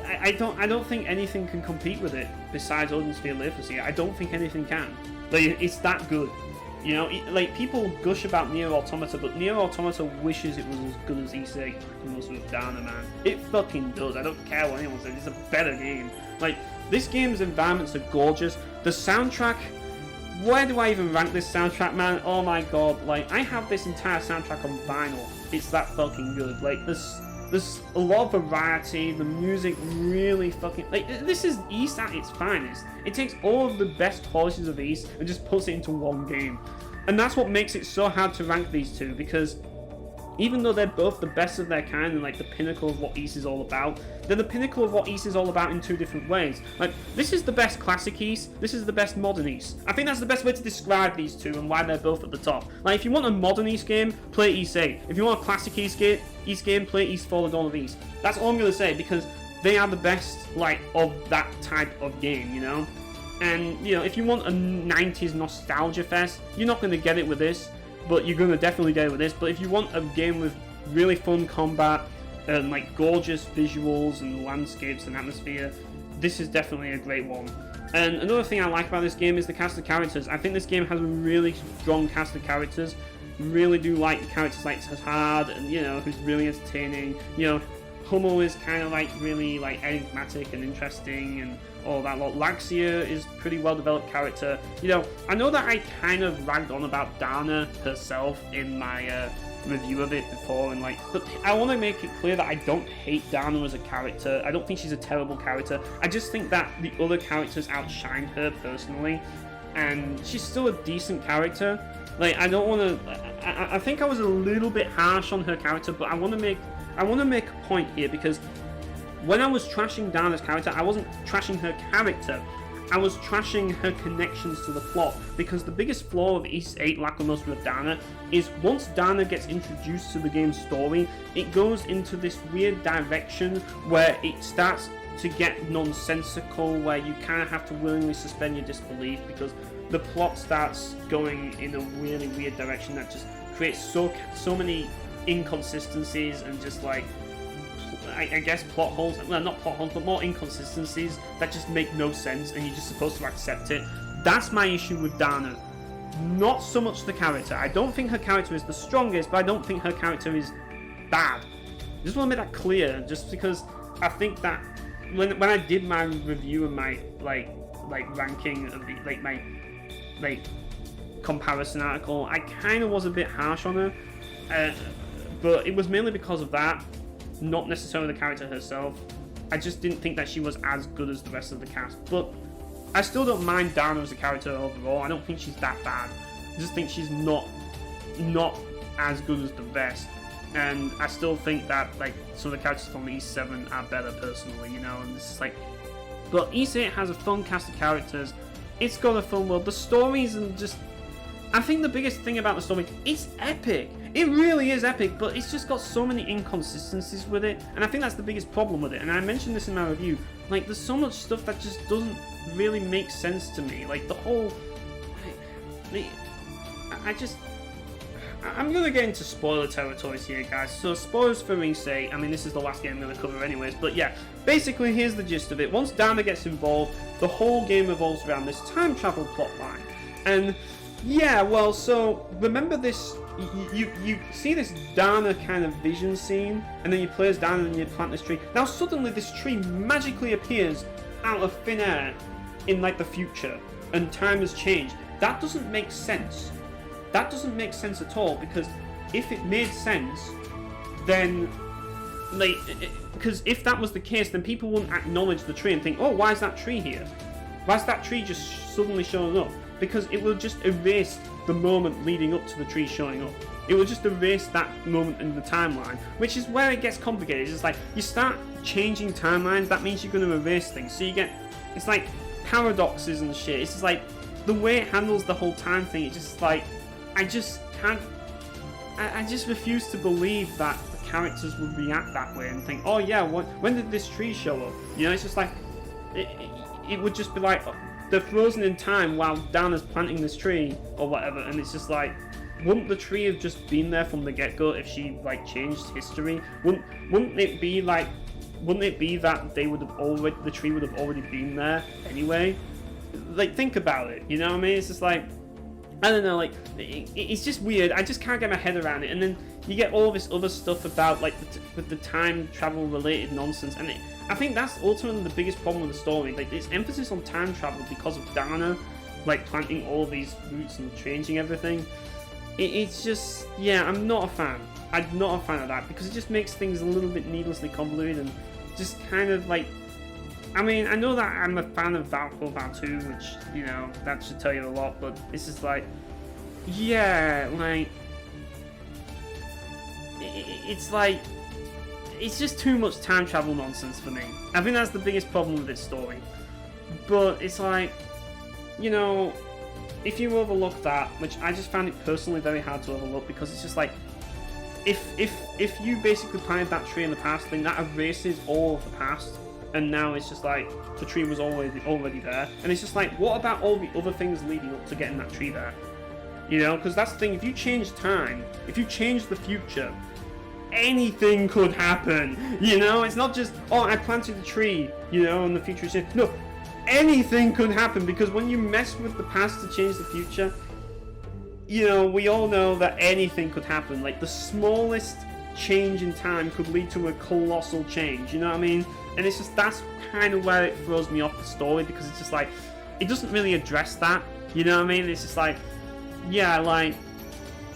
I don't think anything can compete with it besides Odin Sphere Leifasir. I don't think anything can. Like, it's that good. You know, like, people gush about Nier Automata, but Nier Automata wishes it was as good as Ys 8 Lacrimosa of Dana, man. It fucking does. I don't care what anyone says. It's a better game. Like, this game's environments are gorgeous. The soundtrack, where do I even rank this soundtrack, man? Oh my god, like, I have this entire soundtrack on vinyl. It's that fucking good. Like, there's a lot of variety. The music really fucking... Like, this is Ys at its finest. It takes all of the best qualities of Ys and just puts it into one game. And that's what makes it so hard to rank these two, because even though they're both the best of their kind and like the pinnacle of what Ys is all about, they're the pinnacle of what Ys is all about in two different ways. Like, this is the best classic Ys, this is the best modern Ys. I think that's the best way to describe these two and why they're both at the top. Like, if you want a modern Ys game, play Ys 8. If you want a classic Ys game, play Ys 4: The Dawn of Ys. That's all I'm going to say, because they are the best, like, of that type of game, you know? And, you know, if you want a 90s nostalgia fest, you're not going to get it with this, but you're going to definitely get it with this. But if you want a game with really fun combat and, like, gorgeous visuals and landscapes and atmosphere, this is definitely a great one. And another thing I like about this game is the cast of characters. I think this game has a really strong cast of characters. Really do like the characters like Tazhard, and, you know, who's really entertaining. You know, Hummel is kind of like really like enigmatic and interesting and all that lot. Laxia is pretty well developed character. You know, I know that I kind of ragged on about Dana herself in my review of it before, and like, but I want to make it clear that I don't hate Dana as a character. I don't think she's a terrible character. I just think that the other characters outshine her personally, and she's still a decent character. Like, I don't want to. I think I was a little bit harsh on her character, but I want to make a point here, because when I was trashing Dana's character, I wasn't trashing her character. I was trashing her connections to the plot, because the biggest flaw of Ys 8 Lacrimosa with Dana is once Dana gets introduced to the game's story, it goes into this weird direction where it starts to get nonsensical, where you kind of have to willingly suspend your disbelief because the plot starts going in a really weird direction that just creates so many inconsistencies and just like, I guess plot holes, well not plot holes, but more inconsistencies that just make no sense and you're just supposed to accept it. That's my issue with Dana. Not so much the character. I don't think her character is the strongest, but I don't think her character is bad. I just want to make that clear, just because I think that when I did my review and my like ranking of the my comparison article, I kind of was a bit harsh on her, but it was mainly because of that. Not necessarily the character herself. I just didn't think that she was as good as the rest of the cast. But I still don't mind Dana as a character overall. I don't think she's that bad. I just think she's not as good as the rest. And I still think that like some of the characters from Ys 7 are better personally, you know. And this is like, but Ys 8 has a fun cast of characters. It's got a fun world. The stories and just, I think the biggest thing about the story, it's epic. It really is epic, but it's just got so many inconsistencies with it, and I think that's the biggest problem with it. And I mentioned this in my review, like there's so much stuff that just doesn't really make sense to me. Like the whole, I'm gonna get into spoiler territories here, guys. So spoilers for Ys 8. I mean, this is the last game I'm gonna cover anyways, but yeah, basically here's the gist of it. Once Dana gets involved, the whole game revolves around this time travel plotline, and yeah, well, so remember this. You see this Dana kind of vision scene, and then you play as Dana and you plant this tree. Now suddenly this tree magically appears out of thin air in like the future, and time has changed. That doesn't make sense. That doesn't make sense at all, because if it made sense, then like, because if that was the case, then people wouldn't acknowledge the tree and think, oh, why is that tree here? Why is that tree just suddenly showing up? Because it will just erase the moment leading up to the tree showing up. It will just erase that moment in the timeline, which is where it gets complicated. It's like, you start changing timelines, that means you're going to erase things. So you get, it's like paradoxes and shit. It's just like, the way it handles the whole time thing, it's just like, I just can't, I just refuse to believe that the characters would react that way and think, oh yeah, when did this tree show up? You know, it's just like, it would just be like, they're frozen in time while Dana's planting this tree or whatever, and it's just like, wouldn't the tree have just been there from the get-go if she like changed history? Wouldn't it be that they would have already, the tree would have already been there anyway? Like, think about it, you know what I mean? It's just like, I don't know, like, it's just weird. I just can't get my head around it. And then you get all this other stuff about like the time travel related nonsense, and I think that's ultimately the biggest problem with the story. Like, its emphasis on time travel because of Dana, like planting all these roots and changing everything. It's just, yeah, I'm not a fan. I'm not a fan of that, because it just makes things a little bit needlessly convoluted and just kind of like, I mean, I know that I'm a fan of Valkyrie Val 2, which, you know, that should tell you a lot, but this is like, yeah, like, it's like, it's just too much time travel nonsense for me. I think that's the biggest problem with this story. But it's like, you know, if you overlook that, which I just found it personally very hard to overlook, because it's just like, if you basically planted that tree in the past, then that erases all of the past, and now it's just like, the tree was already there, and it's just like, what about all the other things leading up to getting that tree there? You know, because that's the thing, if you change time, if you change the future, anything could happen, you know? It's not just, oh, I planted a tree, you know, and the future is changed. No, anything could happen, because when you mess with the past to change the future, you know, we all know that anything could happen. Like, the smallest change in time could lead to a colossal change, you know what I mean? And it's just, that's kind of where it throws me off the story, because it's just like, it doesn't really address that, you know what I mean? It's just like, yeah, like,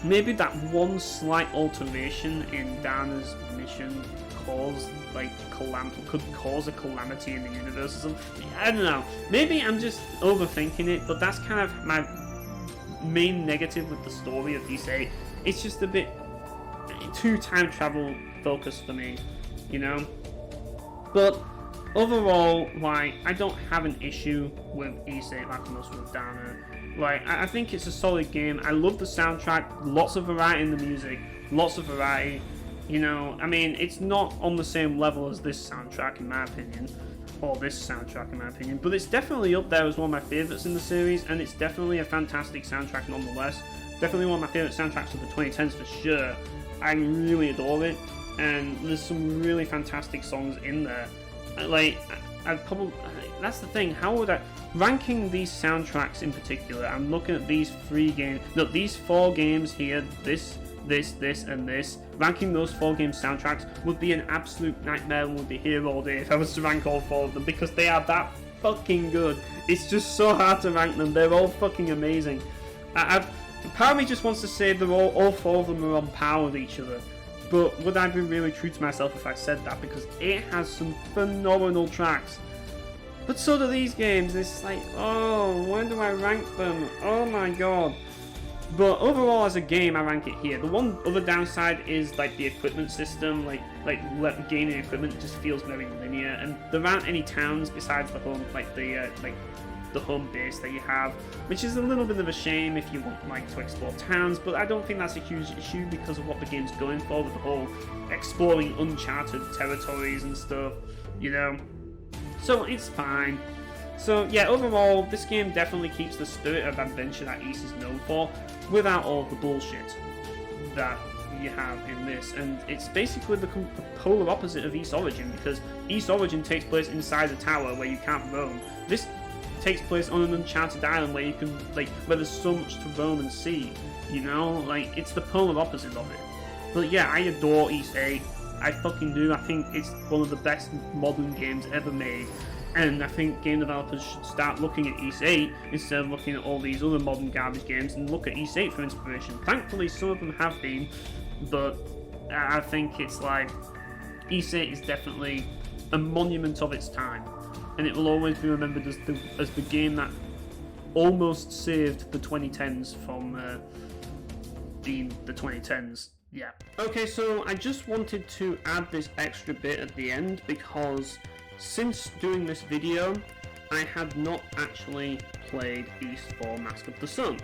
maybe that one slight alteration in Dana's mission could cause a calamity in the universe or something. I don't know. Maybe I'm just overthinking it, but that's kind of my main negative with the story of Ys 8. It's just a bit too time travel focused for me, you know? But overall, like, I don't have an issue with East 8 like most with Dana. Like, I think it's a solid game. I love the soundtrack, lots of variety in the music, lots of variety. You know, I mean, it's not on the same level as this soundtrack in my opinion, or this soundtrack in my opinion, but it's definitely up there as one of my favourites in the series, and it's definitely a fantastic soundtrack nonetheless. Definitely one of my favourite soundtracks of the 2010s for sure. I really adore it, and there's some really fantastic songs in there. Like, I'd probably, that's the thing, how would I, ranking these soundtracks in particular, I'm looking at these these 4 games here, this, and this, ranking those 4 game soundtracks would be an absolute nightmare and would be here all day if I was to rank all 4 of them, because they are that fucking good. It's just so hard to rank them, they're all fucking amazing. Part of me just wants to say they're all 4 of them are on par with each other, but would I be really true to myself if I said that, because it has some phenomenal tracks. But so do these games, it's like, oh, where do I rank them? Oh my god. But overall, as a game, I rank it here. The one other downside is like the equipment system, like gaining equipment just feels very linear, and there aren't any towns besides the home, the home base that you have, which is a little bit of a shame if you want like to explore towns. But I don't think that's a huge issue because of what the game's going for with the whole exploring uncharted territories and stuff, you know. So it's fine. So yeah, overall, this game definitely keeps the spirit of adventure that Ys is known for, without all the bullshit that you have in this. And it's basically the polar opposite of Ys Origin, because Ys Origin takes place inside a tower where you can't roam. This takes place on an uncharted island where you can, like, where there's so much to roam and see, you know? Like, it's the polar opposite of it. But yeah, I adore Ys 8. I fucking do. I think it's one of the best modern games ever made. And I think game developers should start looking at Ys 8 instead of looking at all these other modern garbage games, and look at Ys 8 for inspiration. Thankfully, some of them have been, but I think it's like, Ys 8 is definitely a monument of its time, and it will always be remembered as the game that almost saved the 2010s from being the 2010s. Yeah. Okay, so I just wanted to add this extra bit at the end, because since doing this video, I had not actually played Ys 4 Mask of the Sun.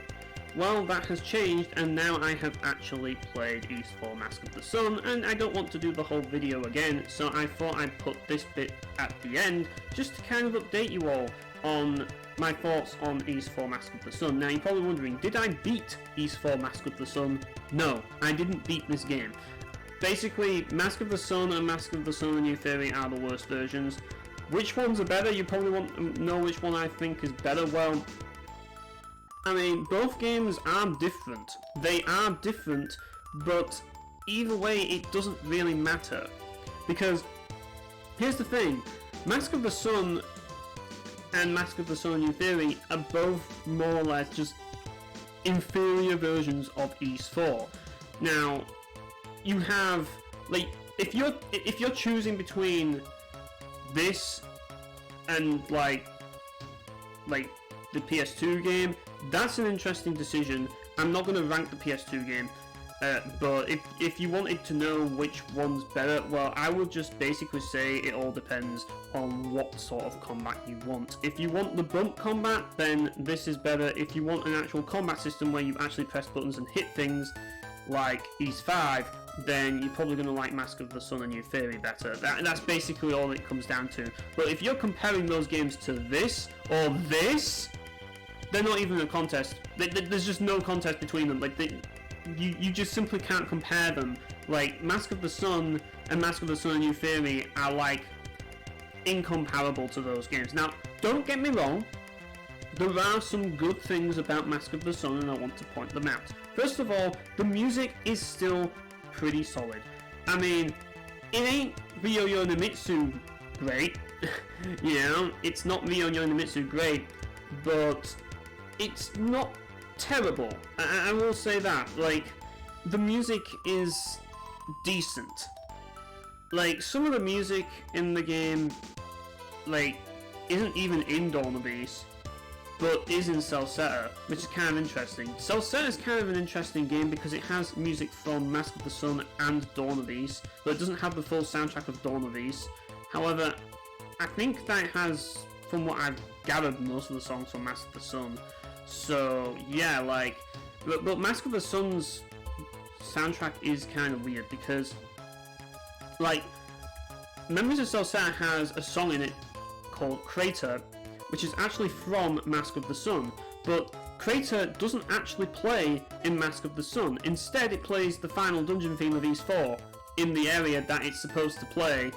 Well, that has changed, and now I have actually played Ys 4 Mask of the Sun, and I don't want to do the whole video again, so I thought I'd put this bit at the end, just to kind of update you all on my thoughts on Ys 4 Mask of the Sun. Now, you're probably wondering, did I beat Ys 4 Mask of the Sun? No, I didn't beat this game. Basically, Mask of the Sun and Mask of the Sun and New Theory are the worst versions. Which ones are better? You probably want to know which one I think is better. Well, I mean, both games are different. They are different, but either way, it doesn't really matter. Because, here's the thing, Mask of the Sun and Mask of the Sun and New Theory are both more or less just inferior versions of Ys 4. Now, you have, like, if you're choosing between this and like the PS2 game, that's an interesting decision. I'm not going to rank the PS2 game, but if you wanted to know which one's better, well, I would just basically say it all depends on what sort of combat you want. If you want the bump combat, then this is better. If you want an actual combat system where you actually press buttons and hit things like Ys 5, then you're probably going to like Mask of the Sun and New Theory better. That's basically all it comes down to. But if you're comparing those games to this or this, they're not even a contest. There's just no contest between them. Like, you just simply can't compare them. Like, Mask of the Sun and Mask of the Sun and New Theory are like incomparable to those games. Now, don't get me wrong, there are some good things about Mask of the Sun, and I want to point them out. First of all, the music is still pretty solid. I mean, it ain't Ryo Yonemitsu great, you know, it's not Ryo Yonemitsu great, but it's not terrible. I will say that. Like, the music is decent. Like, some of the music in the game, like, isn't even in Dawn of Ys, but is in Celceta, which is kind of interesting. Celceta is kind of an interesting game because it has music from Mask of the Sun and Dawn of Ys, but it doesn't have the full soundtrack of Dawn of Ys. However, I think that it has, from what I've gathered, most of the songs from Mask of the Sun. So yeah, like, but Mask of the Sun's soundtrack is kind of weird because, like, Memories of Celceta has a song in it called Crater, which is actually from Mask of the Sun, but Crater doesn't actually play in Mask of the Sun. Instead, it plays the final dungeon theme of Ys 4 in the area that it's supposed to play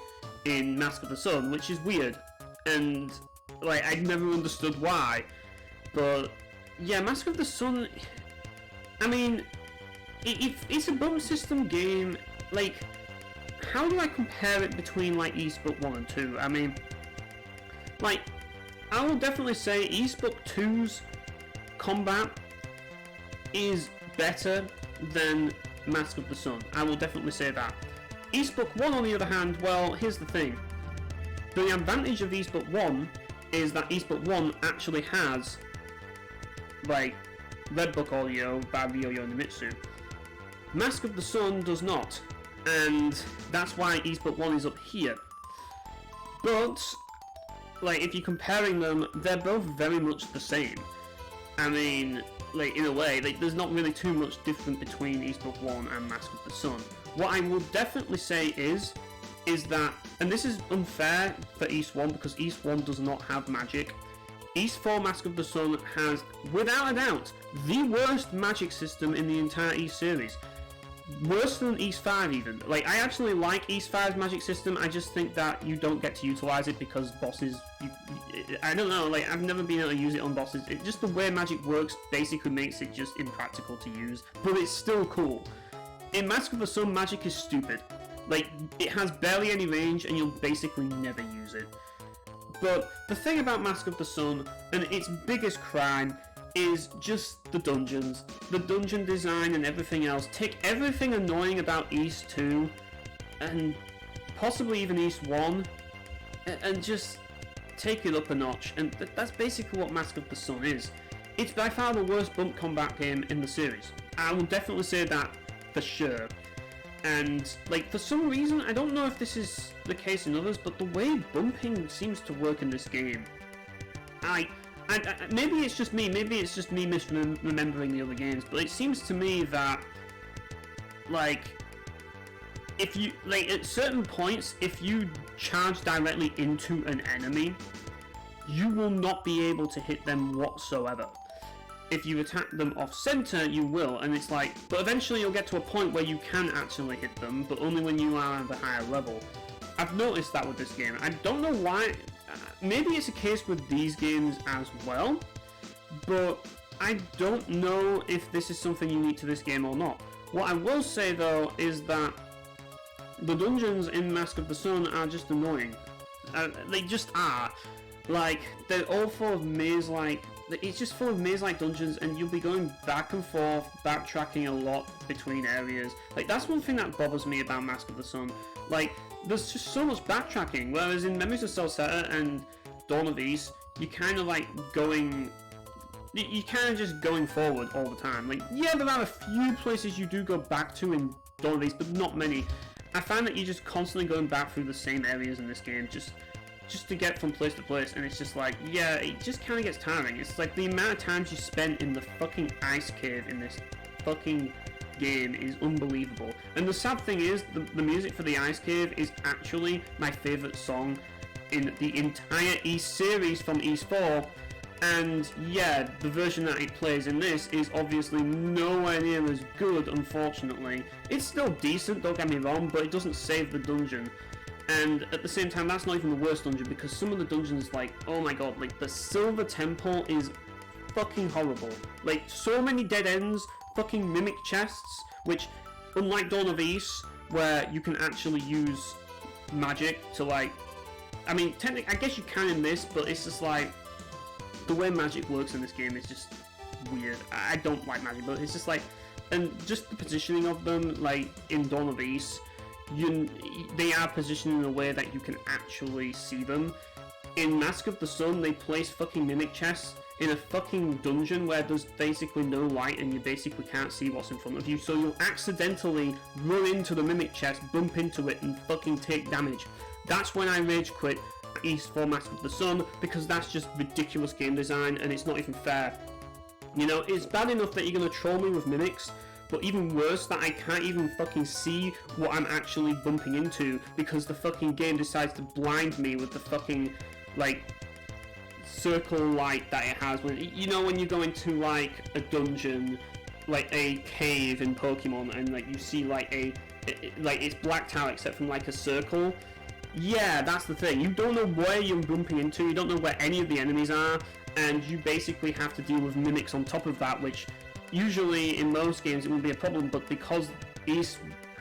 in Mask of the Sun, which is weird, and like I never understood why. But yeah, Mask of the Sun, I mean, it's a bump system game. Like, how do I compare it between like Ys Book 1 and 2? I mean, like, I will definitely say Ys Book 2's combat is better than Mask of the Sun. I will definitely say that. Ys Book 1, on the other hand, well, here's the thing. The advantage of Ys Book 1 is that Ys Book 1 actually has, like, Red Book audio by Ryoyo Nimitsu. Mask of the Sun does not, and that's why Ys Book 1 is up here. But, like, if you're comparing them, they're both very much the same. I mean, like, in a way, like, there's not really too much different between Ys Book 1 and Mask of the Sun. What I will definitely say is that, and this is unfair for Ys 1 because Ys 1 does not have magic. Ys 4 Mask of the Sun has, without a doubt, the worst magic system in the entire Ys series. Worse than Ys 5 even. Like, I actually like Ys 5's magic system, I just think that you don't get to utilize it because bosses, I don't know, like, I've never been able to use it on bosses. Just the way magic works basically makes it just impractical to use, but it's still cool. In Mask of the Sun, magic is stupid. Like, it has barely any range and you'll basically never use it. But the thing about Mask of the Sun, and its biggest crime, is just the dungeons. The dungeon design and everything else. Take everything annoying about Ys 2, and possibly even Ys 1, and just take it up a notch. And that's basically what Mask of the Sun is. It's by far the worst bump combat game in the series. I will definitely say that for sure. And, like, for some reason, I don't know if this is the case in others, but the way bumping seems to work in this game, maybe it's just me misremembering the other games, but it seems to me that, like, if you, like, at certain points, if you charge directly into an enemy, you will not be able to hit them whatsoever. If you attack them off center, you will, and it's like, but eventually you'll get to a point where you can actually hit them, but only when you are at a higher level. I've noticed that with this game. I don't know why. Maybe it's a case with these games as well, but I don't know if this is something unique to this game or not. What I will say though is that the dungeons in Mask of the Sun are just annoying. They just are. Like, they're all full of maze-like, it's just full of maze-like dungeons, and you'll be going back and forth, backtracking a lot between areas. Like, that's one thing that bothers me about Mask of the Sun. Like, there's just so much backtracking, whereas in Memories of Celceta and Dawn of Ys, you're kind of like going, you're kind of just going forward all the time. Like, yeah, there are a few places you do go back to in Dawn of Ys, but not many. I find that you're just constantly going back through the same areas in this game, just to get from place to place, and it's just like, yeah, it just kind of gets tiring. It's like the amount of times you spent in the fucking ice cave in this fucking game is unbelievable. And the sad thing is, the music for the ice cave is actually my favourite song in the entire Ys series from Ys 4, and yeah, the version that it plays in this is obviously nowhere near as good, unfortunately. It's still decent, don't get me wrong, but it doesn't save the dungeon. And at the same time, that's not even the worst dungeon, because some of the dungeons, like, oh my god, like, the Silver Temple is fucking horrible. Like, so many dead ends, fucking mimic chests, which, unlike Dawn of Ys, where you can actually use magic to, like, I mean, technically, I guess you can in this, but it's just like, the way magic works in this game is just weird. I don't like magic, but it's just like, and just the positioning of them, like, in Dawn of Ys, they are positioned in a way that you can actually see them. In Mask of the Sun, they place fucking mimic chests in a fucking dungeon where there's basically no light and you basically can't see what's in front of you, so you'll accidentally run into the mimic chest, bump into it, and fucking take damage. That's when I rage quit. East for Mask of the Sun, because that's just ridiculous game design and it's not even fair. You know, it's bad enough that you're gonna troll me with mimics, but even worse that I can't even fucking see what I'm actually bumping into because the fucking game decides to blind me with the fucking, like, circle light that it has. When, you know, when you go into, like, a dungeon, like a cave in Pokemon, and, like, you see, like, it's blacked out except from, like, a circle. Yeah, that's the thing. You don't know where you're bumping into, you don't know where any of the enemies are, and you basically have to deal with mimics on top of that, which usually in most games it wouldn't be a problem, but because East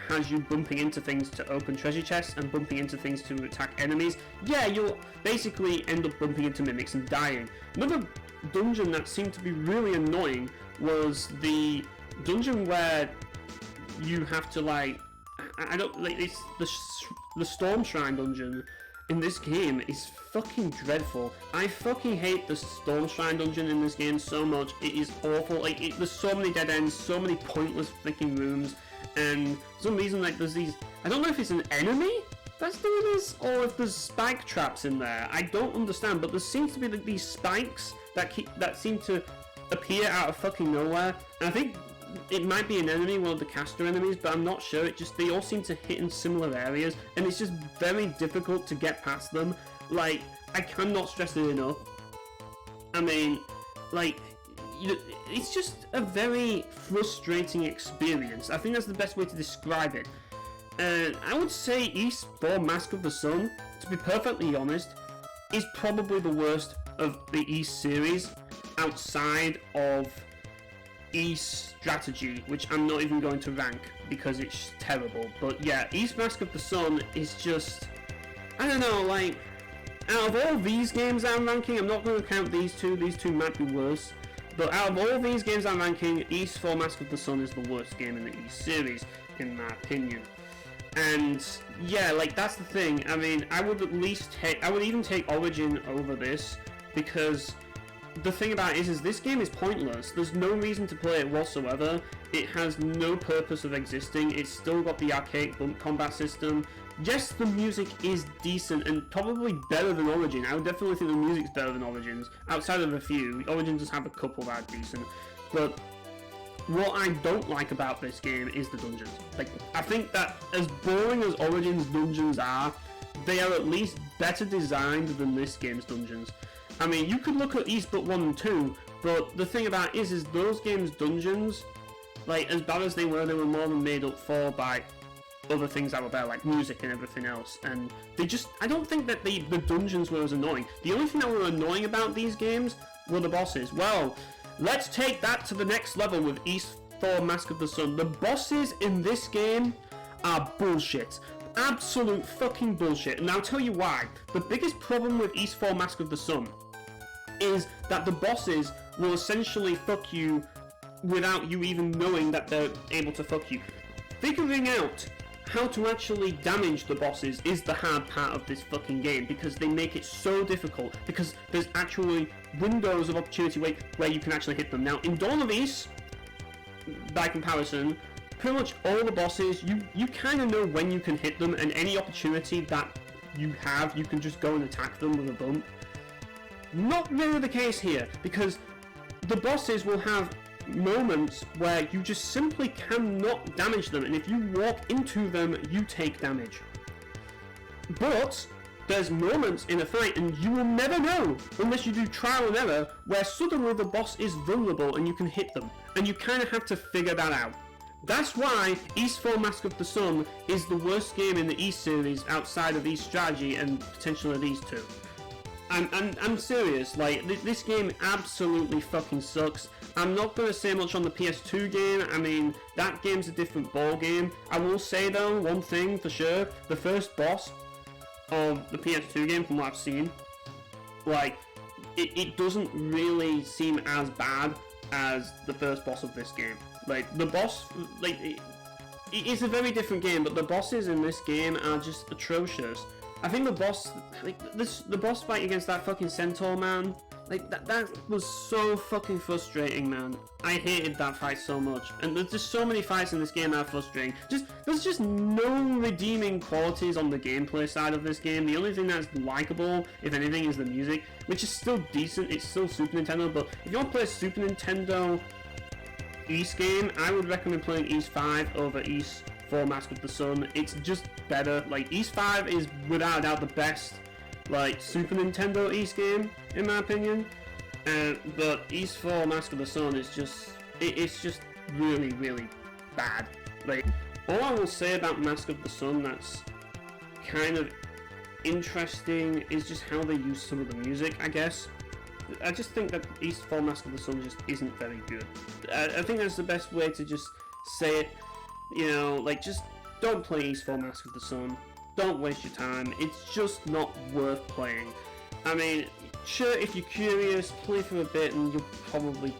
has you bumping into things to open treasure chests and bumping into things to attack enemies, yeah, you'll basically end up bumping into mimics and dying. Another dungeon that seemed to be really annoying was the dungeon where you have to, like, I don't, like, it's the Storm Shrine dungeon in this game is fucking dreadful. I fucking hate the Storm Shrine dungeon in this game so much. It is awful. Like, there's so many dead ends, so many pointless freaking rooms, and for some reason, like, there's these, I don't know if it's an enemy that's doing this, or if there's spike traps in there. I don't understand, but there seems to be, like, these spikes that seem to appear out of fucking nowhere, and I think it might be an enemy, one of the caster enemies, but I'm not sure. They all seem to hit in similar areas, and it's just very difficult to get past them. Like, I cannot stress it enough. I mean, like, it's just a very frustrating experience. I think that's the best way to describe it. And I would say East for Mask of the Sun, to be perfectly honest, is probably the worst of the East series outside of East Strategy, which I'm not even going to rank because it's terrible. But yeah, East Mask of the Sun is just, I don't know, like, out of all these games I'm ranking, I'm not going to count these two might be worse, but out of all these games I'm ranking, East for Mask of the Sun is the worst game in the East series, in my opinion. And yeah, like, that's the thing. I mean, I would even take Origin over this, because the thing about it is this game is pointless. There's no reason to play it whatsoever. It has no purpose of existing. It's still got the arcade bump combat system. Yes, the music is decent and probably better than Origin. I would definitely think the music's better than Origin's, outside of a few. Origin does have a couple that are decent. But what I don't like about this game is the dungeons. Like, I think that as boring as Origin's dungeons are, they are at least better designed than this game's dungeons. I mean, you could look at East But 1 and 2, but the thing about it is those games' dungeons, like, as bad as they were more than made up for by other things that were there, like music and everything else, and they just, I don't think that the dungeons were as annoying. The only thing that were annoying about these games were the bosses. Well, let's take that to the next level with East for Mask of the Sun. The bosses in this game are bullshit. Absolute fucking bullshit, and I'll tell you why. The biggest problem with East for Mask of the Sun is that the bosses will essentially fuck you without you even knowing that they're able to fuck you. Figuring out how to actually damage the bosses is the hard part of this fucking game, because they make it so difficult, because there's actually windows of opportunity where you can actually hit them. Now, in Dawn of East, by comparison, pretty much all the bosses, you kind of know when you can hit them, and any opportunity that you have, you can just go and attack them with a bump. Not really the case here, because the bosses will have moments where you just simply cannot damage them, and if you walk into them, you take damage. But there's moments in a fight, and you will never know, unless you do trial and error, where suddenly the boss is vulnerable and you can hit them, and you kind of have to figure that out. That's why East for Mask of the Sun is the worst game in the East series outside of East Strategy and potentially these two. I'm serious, like, this game absolutely fucking sucks. I'm not going to say much on the PS2 game. I mean, that game's a different ball game. I will say, though, one thing for sure. The first boss of the PS2 game, from what I've seen, like, it doesn't really seem as bad as the first boss of this game. Like, the boss, like, it's a very different game, but the bosses in this game are just atrocious. I think the boss, like the boss fight against that fucking centaur man, like that was so fucking frustrating, man. I hated that fight so much, and there's just so many fights in this game that are frustrating. There's just no redeeming qualities on the gameplay side of this game. The only thing that's likable, if anything, is the music, which is still decent. It's still Super Nintendo, but if you want to play a Super Nintendo East game, I would recommend playing East 5 over East 4 Mask of the Sun. It's just better. Like, East 5 is without a doubt the best, like, Super Nintendo East game, in my opinion. But East 4 Mask of the Sun is just, it's just really, really bad. Like, all I will say about Mask of the Sun that's kind of interesting is just how they use some of the music, I guess. I just think that East 4 Mask of the Sun just isn't very good. I think that's the best way to just say it. You know, like, just don't play East 4 Mask of the Sun. Don't waste your time. It's just not worth playing. I mean, sure, if you're curious, play for a bit and you'll probably,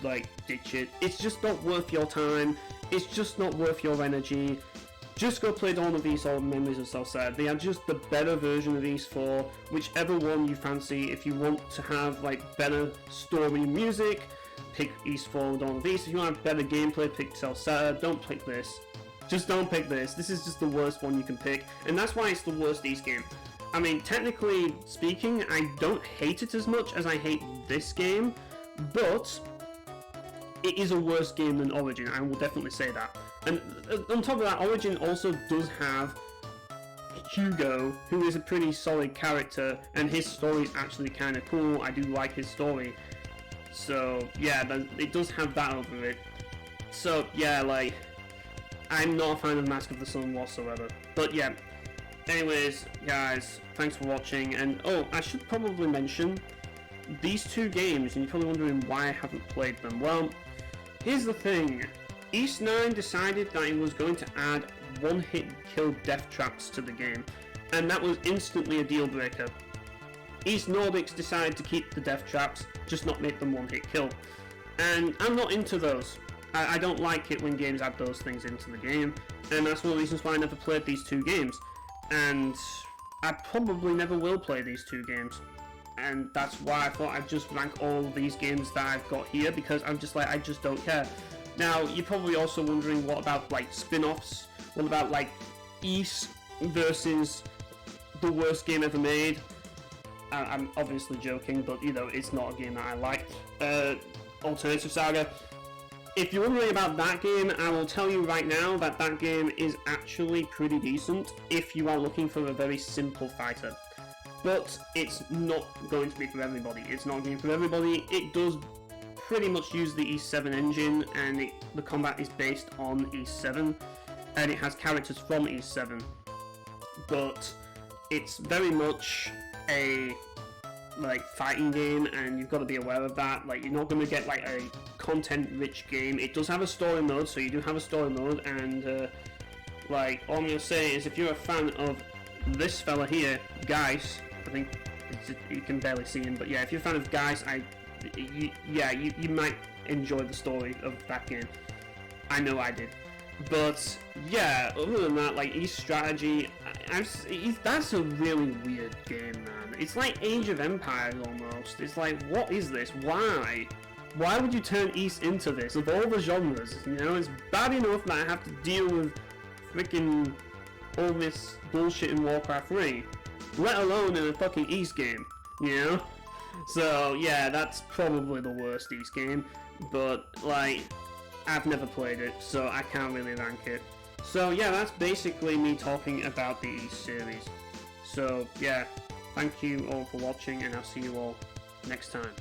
like, ditch it. It's just not worth your time. It's just not worth your energy. Just go play Dawn of East or Memories of Celceta. They are just the better version of East 4, whichever one you fancy. If you want to have, like, better story music, pick East 4 or Dawn of East. If you want better gameplay, pick Celceta. Don't pick this. Just don't pick this. This is just the worst one you can pick, and that's why it's the worst East game. I mean, technically speaking, I don't hate it as much as I hate this game, but it is a worse game than Origin, I will definitely say that. And on top of that, Origin also does have Hugo, who is a pretty solid character, and his story is actually kind of cool. I do like his story. So, yeah, it does have that over it. So, yeah, like, I'm not a fan of Mask of the Sun whatsoever. But, yeah. Anyways, guys, thanks for watching. And, oh, I should probably mention these two games, and you're probably wondering why I haven't played them. Well, here's the thing. East 9 decided that it was going to add one-hit kill death traps to the game, and that was instantly a deal breaker. East Nordics decided to keep the death traps, just not make them one-hit kill. And I'm not into those. I don't like it when games add those things into the game, and that's one of the reasons why I never played these two games. And I probably never will play these two games. And that's why I thought I'd just rank all of these games that I've got here, because I'm just like, I just don't care. Now, you're probably also wondering, what about, like, spin-offs? What about, like, East versus the worst game ever made? I'm obviously joking, but, you know, it's not a game that I like. Alternative Saga. If you're wondering about that game, I will tell you right now that that game is actually pretty decent if you are looking for a very simple fighter. But it's not going to be for everybody. It's not a game for everybody. It does pretty much use the East 7 engine, and the combat is based on East 7, and it has characters from East 7. But it's very much a fighting game, and you've got to be aware of that. Like, you're not going to get like a content-rich game. It does have a story mode, so you do have a story mode, and like, all I'm going to say is, if you're a fan of this fella here, Geis, I think you can barely see him, but yeah, if you're a fan of Geis, you might enjoy the story of that game. I know I did. But yeah, other than that, like, East Strategy, that's a really weird game, man. It's like Age of Empires almost. It's like, what is this? Why? Why would you turn East into this? Of all the genres, you know, it's bad enough that I have to deal with freaking all this bullshit in Warcraft 3, let alone in a fucking East game, you know? So yeah, that's probably the worst East game, but like, I've never played it, so I can't really rank it. So yeah, that's basically me talking about the East series. So yeah, thank you all for watching, and I'll see you all next time.